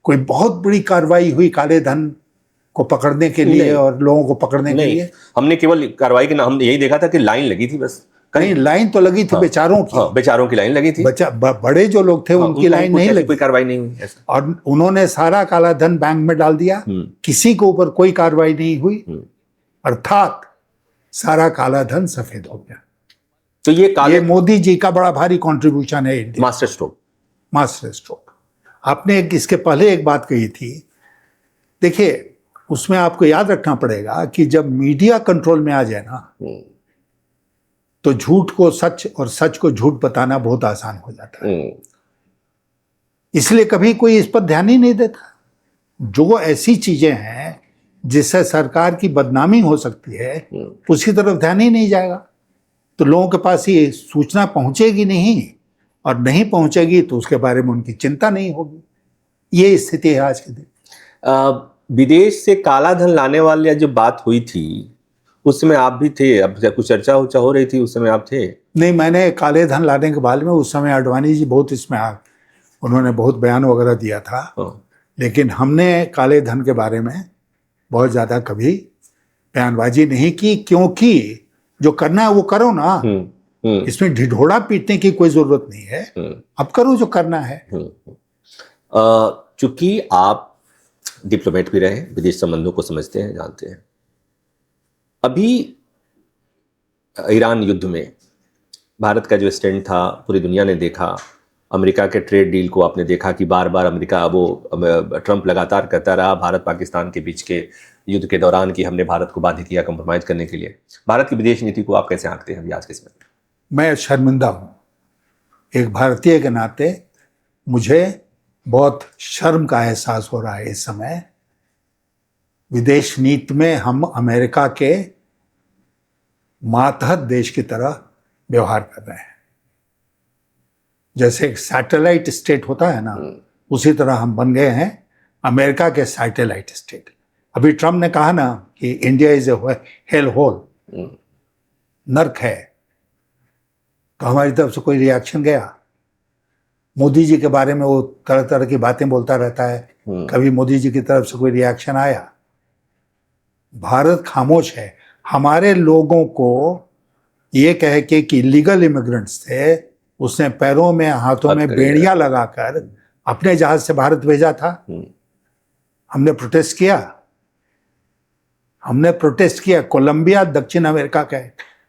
कोई बहुत बड़ी कार्रवाई हुई काले धन को पकड़ने के लिए और लोगों को पकड़ने के लिए? हमने केवल कार्रवाई के नाम हमने यही देखा था कि लाइन लगी थी बस। कहीं लाइन तो लगी थी, बेचारों की। बेचारों की लाइन लगी थी। बड़े जो लोग थे उनकी लाइन नहीं लगी, कोई कार्रवाई नहीं हुई ऐसा। और उन्होंने सारा काला धन बैंक में डाल दिया, किसी के ऊपर कोई कार्रवाई नहीं हुई, अर्थात सारा काला धन सफेद हो गया। तो ये मोदी जी का बड़ा भारी कंट्रीब्यूशन है इंडिया। Master stroke. आपने इसके पहले एक बात कही थी, देखिए उसमें आपको याद रखना पड़ेगा कि जब मीडिया कंट्रोल में आ जाए ना तो झूठ को सच और सच को झूठ बताना बहुत आसान हो जाता है। इसलिए कभी कोई इस पर ध्यान ही नहीं देता। जो ऐसी चीजें हैं जिससे सरकार की बदनामी हो सकती है उसकी तरफ ध्यान ही नहीं जाएगा, तो लोगों के पास ये सूचना पहुंचेगी नहीं, और नहीं पहुंचेगी तो उसके बारे में उनकी चिंता नहीं होगी। ये स्थिति है आज के दिन। विदेश से काला धन लाने वाले जो बात हुई थी उस समय आप भी थे, अब कुछ चर्चा हो रही थी, उस समय आप थे? नहीं, मैंने काले धन लाने के बारे में उस समय आडवाणी जी बहुत इसमें उन्होंने बहुत बयान वगैरह दिया था, लेकिन हमने काले धन के बारे में बहुत ज्यादा कभी बयानबाजी नहीं की, क्योंकि जो करना है वो करो ना। इसमें ढिढोरा पीटने की कोई जरूरत नहीं है, अब करो जो करना है। चूंकि आप डिप्लोमेट भी रहे, विदेश संबंधों को समझते हैं, जानते हैं, अभी ईरान युद्ध में भारत का जो स्टैंड था पूरी दुनिया ने देखा। अमेरिका के ट्रेड डील को आपने देखा कि बार बार अमेरिका ट्रंप लगातार कहता रहा भारत पाकिस्तान के बीच के युद्ध के दौरान कि हमने भारत को बाध्य किया कंप्रोमाइज करने के लिए। भारत की विदेश नीति को आप कैसे आंकते हैं अभी आज के समय में? मैं शर्मिंदा हूं, एक भारतीय के नाते मुझे बहुत शर्म का एहसास हो रहा है इस समय। विदेश नीति में हम अमेरिका के मातहत देश की तरह व्यवहार कर रहे हैं। जैसे एक सैटेलाइट स्टेट होता है ना, उसी तरह हम बन गए हैं अमेरिका के सैटेलाइट स्टेट। अभी ट्रम्प ने कहा ना कि India is a hell hole, नर्क है, तो हमारी तरफ से कोई रिएक्शन गया? मोदी जी के बारे में वो तरह तरह की बातें बोलता रहता है, कभी मोदी जी की तरफ से कोई रिएक्शन आया? भारत खामोश है। हमारे लोगों को ये कह के कि इलीगल इमिग्रेंट्स थे, उसने पैरों में हाथों में बेड़ियां लगाकर अपने जहाज से भारत भेजा था। हमने प्रोटेस्ट किया, हमने प्रोटेस्ट किया। कोलंबिया दक्षिण अमेरिका का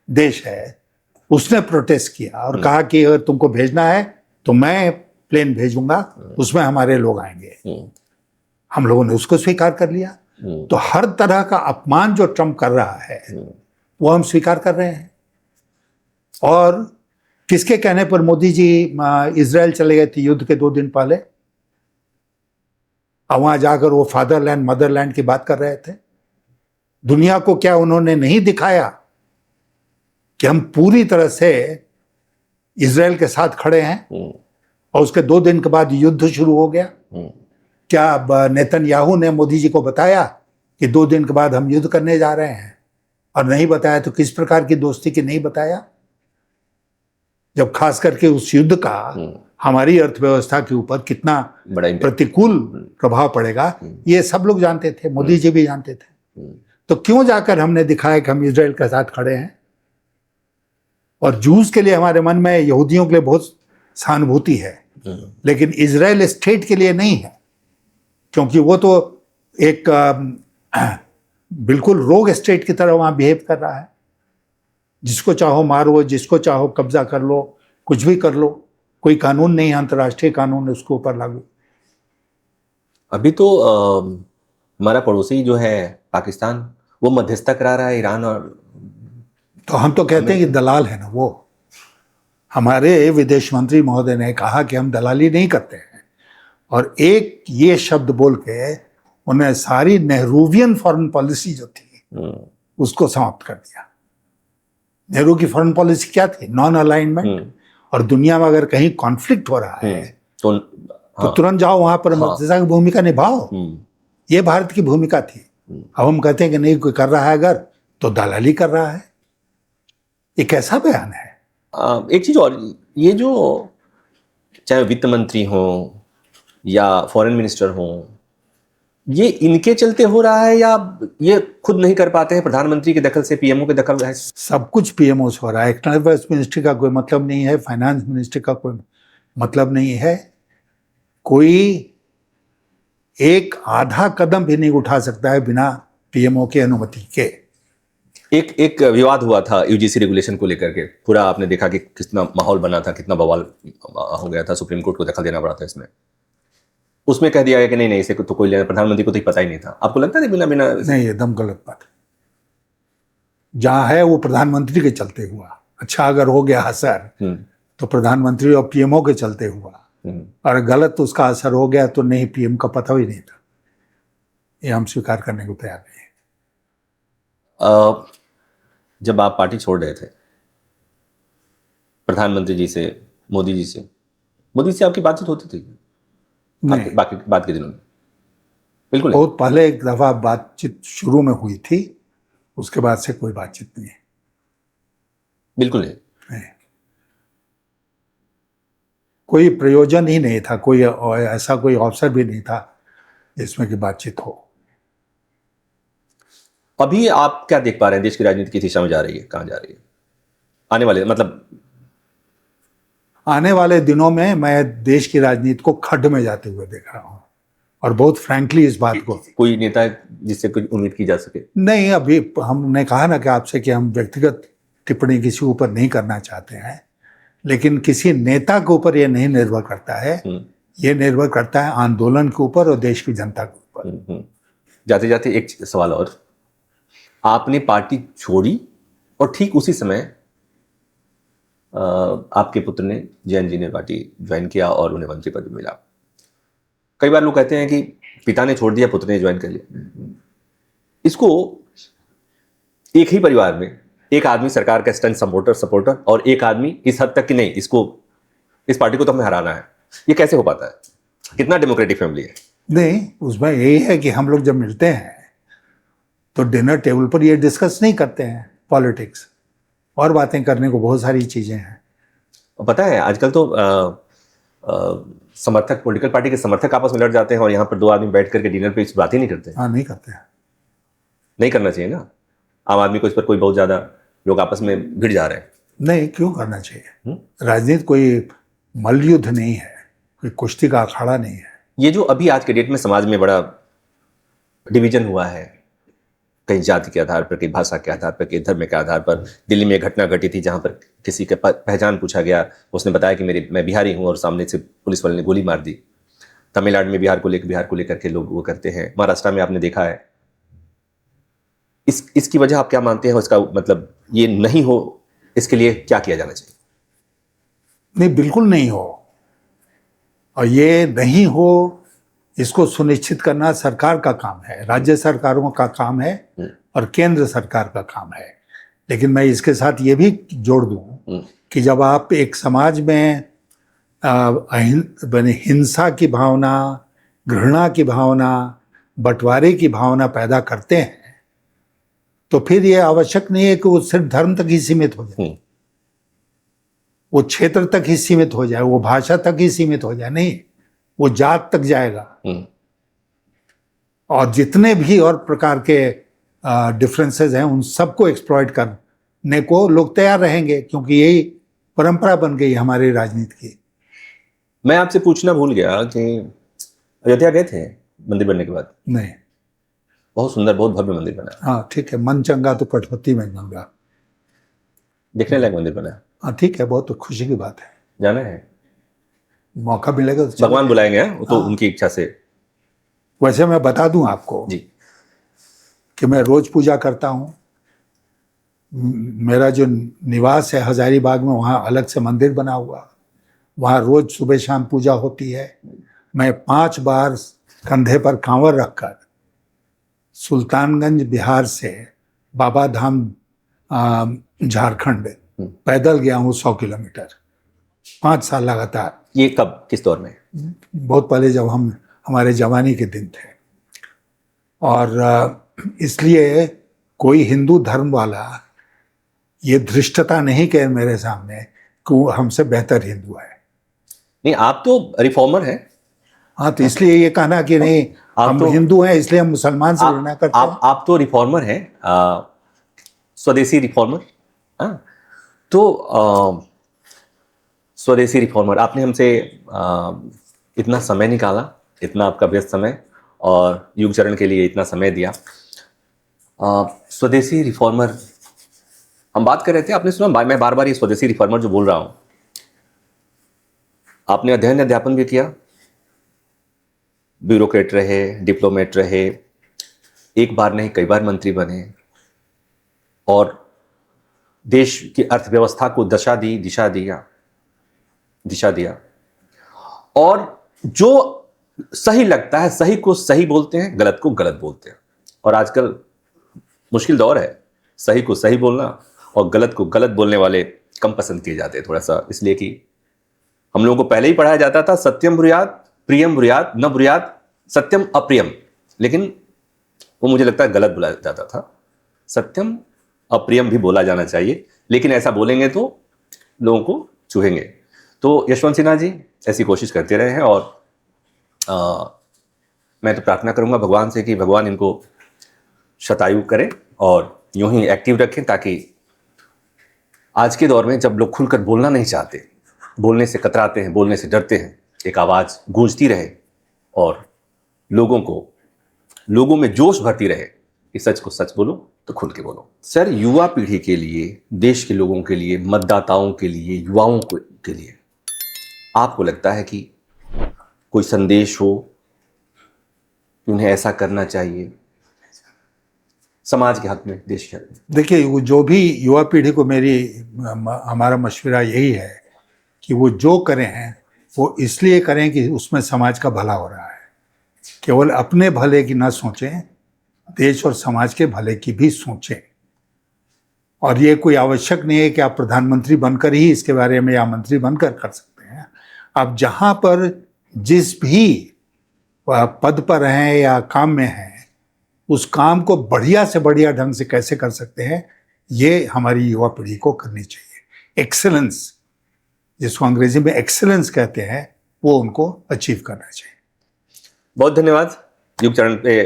देश है, उसने प्रोटेस्ट किया और कहा कि अगर तुमको भेजना है तो मैं प्लेन भेजूंगा, उसमें हमारे लोग आएंगे। हम लोगों ने उसको स्वीकार कर लिया। तो हर तरह का अपमान जो ट्रम्प कर रहा है वो हम स्वीकार कर रहे हैं। और किसके कहने पर मोदी जी इजराइल चले गए थे युद्ध के 2 दिन पहले, और वहां जाकर वो फादरलैंड मदरलैंड की बात कर रहे थे? दुनिया को क्या उन्होंने नहीं दिखाया कि हम पूरी तरह से इजराइल के साथ खड़े हैं? और उसके 2 दिन के बाद युद्ध शुरू हो गया। क्या नेतन्याहू ने मोदी जी को बताया कि 2 दिन के बाद हम युद्ध करने जा रहे हैं? और नहीं बताया तो किस प्रकार की दोस्ती की नहीं बताया? जब खास करके उस युद्ध का हमारी अर्थव्यवस्था के ऊपर कितना प्रतिकूल प्रभाव पड़ेगा, ये सब लोग जानते थे, मोदी जी भी जानते थे। तो क्यों जाकर हमने दिखाया कि हम इजराइल के साथ खड़े हैं? और जूस के लिए हमारे मन में, यहूदियों के लिए बहुत सहानुभूति है, लेकिन इजराइल स्टेट के लिए नहीं है, क्योंकि वो तो एक बिल्कुल रोग स्टेट की तरह वहां बिहेव कर रहा है। जिसको चाहो मारो, जिसको चाहो कब्जा कर लो, कुछ भी कर लो, कोई कानून नहीं है, अंतर्राष्ट्रीय कानून उसके ऊपर लागू। अभी तो हमारा पड़ोसी जो है पाकिस्तान, वो मध्यस्थता करा रहा है ईरान और, तो हम तो कहते हैं कि दलाल है ना वो। हमारे विदेश मंत्री महोदय ने कहा कि हम दलाली नहीं करते हैं, और एक ये शब्द बोल के उन्हें सारी नेहरूवियन फॉरेन पॉलिसी जो थी उसको समाप्त कर दिया। नेहरू की फॉरेन पॉलिसी क्या थी? Non alignment. और दुनिया में अगर कहीं कॉन्फ्लिक्ट हो रहा है तो तुरंत जाओ वहां पर मध्यस्थता की भूमिका निभाओ। ये भारत की भूमिका थी। अब हम कहते हैं कि नहीं, कोई कर रहा है अगर, तो दलाली कर रहा है। ये कैसा बयान है? एक चीज और, ये जो चाहे वित्त मंत्री हो या फॉरेन मिनिस्टर हो, ये इनके चलते हो रहा है या ये खुद नहीं कर पाते हैं? प्रधानमंत्री के दखल से, पीएमओ के दखल है? सब कुछ पीएमओ से हो रहा है। एक्सटर्नल अफेयर्स मिनिस्ट्री का कोई मतलब नहीं है, फाइनेंस मिनिस्ट्री का कोई मतलब नहीं है। कोई एक आधा कदम भी नहीं उठा सकता है बिना पीएमओ की अनुमति के। एक विवाद हुआ था यूजीसी रेगुलेशन को लेकर के, पूरा आपने देखा कि कितना माहौल बना था, कितना बवाल हो गया था, सुप्रीम कोर्ट को दखल देना पड़ा था इसमें। उसमें कह दिया गया कि नहीं इसे तो कोई लेना, प्रधानमंत्री को तो पता ही नहीं था। आपको लगता है बिना बिना नहीं, एकदम गलत बात है। जहां है वो प्रधानमंत्री के चलते हुआ। अच्छा, अगर हो गया असर तो प्रधानमंत्री और पीएमओ के चलते हुआ, और गलत उसका असर हो गया तो नहीं, पीएम का पता ही नहीं था। ये हम स्वीकार करने को तैयार नहीं है। जब आप पार्टी छोड़ रहे थे, प्रधानमंत्री जी से, मोदी से आपकी बातचीत होती थी? नहीं, बाकी बात के दिनों में बिल्कुल बहुत पहले एक दफा बातचीत शुरू में हुई थी, उसके बाद से कोई बातचीत नहीं है। बिल्कुल नहीं। कोई प्रयोजन ही नहीं था, कोई ऐसा कोई अवसर भी नहीं था जिसमें कि बातचीत हो। अभी आप क्या देख पा रहे हैं? देश की राजनीति किस दिशा में जा रही है, कहां जा रही है? आने वाले दिनों में मैं देश की राजनीति को खड्ड में जाते हुए देख रहा हूं, और बहुत फ्रैंकली इस बात को। कोई नेता जिससे कुछ उम्मीद की जा सके? नहीं, अभी हमने कहा ना कि आपसे कि हम व्यक्तिगत टिप्पणी किसी ऊपर नहीं करना चाहते हैं, लेकिन किसी नेता के ऊपर यह नहीं निर्भर करता है। यह निर्भर करता है आंदोलन के ऊपर और देश की जनता के ऊपर। जाते जाते एक सवाल और, आपने पार्टी छोड़ी और ठीक उसी समय आपके पुत्र ने, जयंत जी ने पार्टी ज्वाइन किया और उन्हें मंत्री पद मिला। कई बार लोग कहते हैं कि पिता ने छोड़ दिया, पुत्र ने ज्वाइन कर लिया। इसको एक ही परिवार में एक आदमी सरकार का स्टंट सपोर्टर और एक आदमी इस हद तक कि नहीं, इस पार्टी को तो हमें हराना है, ये कैसे हो पाता है? कितना डेमोक्रेटिक फैमिली है? नहीं, उसमें यही है कि हम लोग जब मिलते हैं तो डिनर टेबल पर ये डिस्कस नहीं करते हैं पॉलिटिक्स, और बातें करने को बहुत सारी चीज़ें हैं। और पता है आजकल तो समर्थक, पॉलिटिकल पार्टी के समर्थक आपस में लड़ जाते हैं और यहाँ पर दो आदमी बैठ करके डिनर पे इस बात ही नहीं करते। हाँ, नहीं करते हैं। नहीं करना चाहिए ना, आम आदमी को इस पर कोई बहुत ज़्यादा लोग आपस में भिड़ जा रहे हैं। नहीं, क्यों करना चाहिए? राजनीति कोई मल्लयुद्ध नहीं है, कोई कुश्ती का अखाड़ा नहीं है। ये जो अभी आज के डेट में समाज में बड़ा डिवीजन हुआ है, कहीं जाति के आधार पर, कहीं भाषा के आधार पर, कहीं धर्म के आधार पर। दिल्ली में एक घटना घटी थी जहां पर किसी के पहचान पूछा गया, उसने बताया कि मैं बिहारी हूं, और सामने से पुलिस वाले ने गोली मार दी। तमिलनाडु में बिहार को लेकर के लोग वो करते हैं। महाराष्ट्र में आपने देखा है। इसकी वजह आप क्या मानते हैं? इसका मतलब ये नहीं हो, इसके लिए क्या किया जाना चाहिए? नहीं, बिल्कुल नहीं हो, और ये नहीं हो इसको सुनिश्चित करना सरकार का काम है, राज्य सरकारों का काम है और केंद्र सरकार का काम है। लेकिन मैं इसके साथ ये भी जोड़ दूं कि जब आप एक समाज में हिंसा की भावना, घृणा की भावना, बंटवारे की भावना पैदा करते हैं, तो फिर ये आवश्यक नहीं है कि वो सिर्फ धर्म तक ही सीमित हो जाए, वो क्षेत्र तक ही सीमित हो जाए, वो भाषा तक ही सीमित हो जाए। नहीं, वो जात तक जाएगा, और जितने भी और प्रकार के डिफरेंसेस हैं उन सबको एक्सप्लॉइट करने को लोग तैयार रहेंगे, क्योंकि यही परंपरा बन गई हमारी राजनीति की। मैं आपसे पूछना भूल गया कि अयोध्या गए थे मंदिर बनने के बाद? नहीं। बहुत सुंदर, बहुत भव्य मंदिर बना। हाँ, ठीक है, मन चंगा तो कठौती में गंगा, देखने लायक मंदिर बना। हाँ, ठीक है, बहुत तो खुशी की बात है। जाना है, मौका मिलेगा तो भगवान बुलाएंगे। तो उनकी इच्छा से। वैसे मैं बता दूं आपको जी कि मैं रोज पूजा करता हूँ। मेरा जो निवास है हजारीबाग में, वहाँ अलग से मंदिर बना हुआ, वहाँ रोज सुबह शाम पूजा होती है। मैं 5 बार कंधे पर कांवर रखकर सुल्तानगंज बिहार से बाबा धाम झारखंड पैदल गया हूँ 100 किलोमीटर, 5 साल लगातार। ये कब, किस दौर में? बहुत पहले, जब हम हमारे जवानी के दिन थे। और इसलिए कोई हिंदू धर्म वाला ये धृष्टता नहीं कहे मेरे सामने कि वो हमसे बेहतर हिंदू है। नहीं, आप तो रिफॉर्मर हैं। हाँ, तो इसलिए ये कहना कि नहीं हम तो हिंदू हैं इसलिए हम मुसलमान से घृणा करते हैं। आप तो रिफॉर्मर हैं, स्वदेशी रिफॉर्मर। हाँ, तो स्वदेशी रिफॉर्मर, आपने हमसे इतना समय निकाला, इतना आपका व्यस्त समय, और युग चरण के लिए इतना समय दिया। स्वदेशी रिफॉर्मर हम बात कर रहे थे, आपने सुना, मैं बार बार ये स्वदेशी रिफॉर्मर जो बोल रहा हूं, आपने अध्ययन अध्यापन भी किया, ब्यूरोक्रेट रहे, डिप्लोमेट रहे, एक बार नहीं कई बार मंत्री बने, और देश की अर्थव्यवस्था को दिशा दिया। और जो सही लगता है, सही को सही बोलते हैं, गलत को गलत बोलते हैं। और आजकल मुश्किल दौर है, सही को सही बोलना और गलत को गलत बोलने वाले कम पसंद किए जाते हैं थोड़ा सा, इसलिए कि हम लोगों को पहले ही पढ़ाया जाता था सत्यम ब्रूयात, प्रियम ब्रूयात, न ब्रूयात सत्यम अप्रियम। लेकिन वो मुझे लगता है गलत बोला जाता था। सत्यम अप्रियम भी बोला जाना चाहिए, लेकिन ऐसा बोलेंगे तो लोगों को चूहेंगे। तो यशवंत सिन्हा जी ऐसी कोशिश करते रहे हैं, और मैं तो प्रार्थना करूंगा भगवान से कि भगवान इनको शतायु करें और यूं ही एक्टिव रखें, ताकि आज के दौर में जब लोग खुलकर बोलना नहीं चाहते, बोलने से कतराते हैं, बोलने से डरते हैं, एक आवाज़ गूंजती रहे और लोगों में जोश भरती रहे कि सच को सच बोलो तो खुल के बोलो। सर, युवा पीढ़ी के लिए, देश के लोगों के लिए, मतदाताओं के लिए, युवाओं के लिए आपको लगता है कि कोई संदेश हो कि उन्हें ऐसा करना चाहिए समाज के हक में, देश के हक में? देखिए, वो जो भी युवा पीढ़ी को हमारा मशवरा यही है कि वो जो करें हैं वो इसलिए करें कि उसमें समाज का भला हो रहा है। केवल अपने भले की ना सोचें, देश और समाज के भले की भी सोचें। और ये कोई आवश्यक नहीं है कि आप प्रधानमंत्री बनकर ही इसके बारे में, या मंत्री बनकर कर सकते हैं। आप जहाँ पर जिस भी पद पर हैं या काम में हैं, उस काम को बढ़िया से बढ़िया ढंग से कैसे कर सकते हैं, ये हमारी युवा पीढ़ी को करनी चाहिए। एक्सेलेंस, जिसको अंग्रेजी में एक्सेलेंस कहते हैं, वो उनको अचीव करना चाहिए। बहुत धन्यवाद युग चरण पे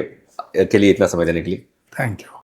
के लिए इतना समय देने के लिए। Thank you.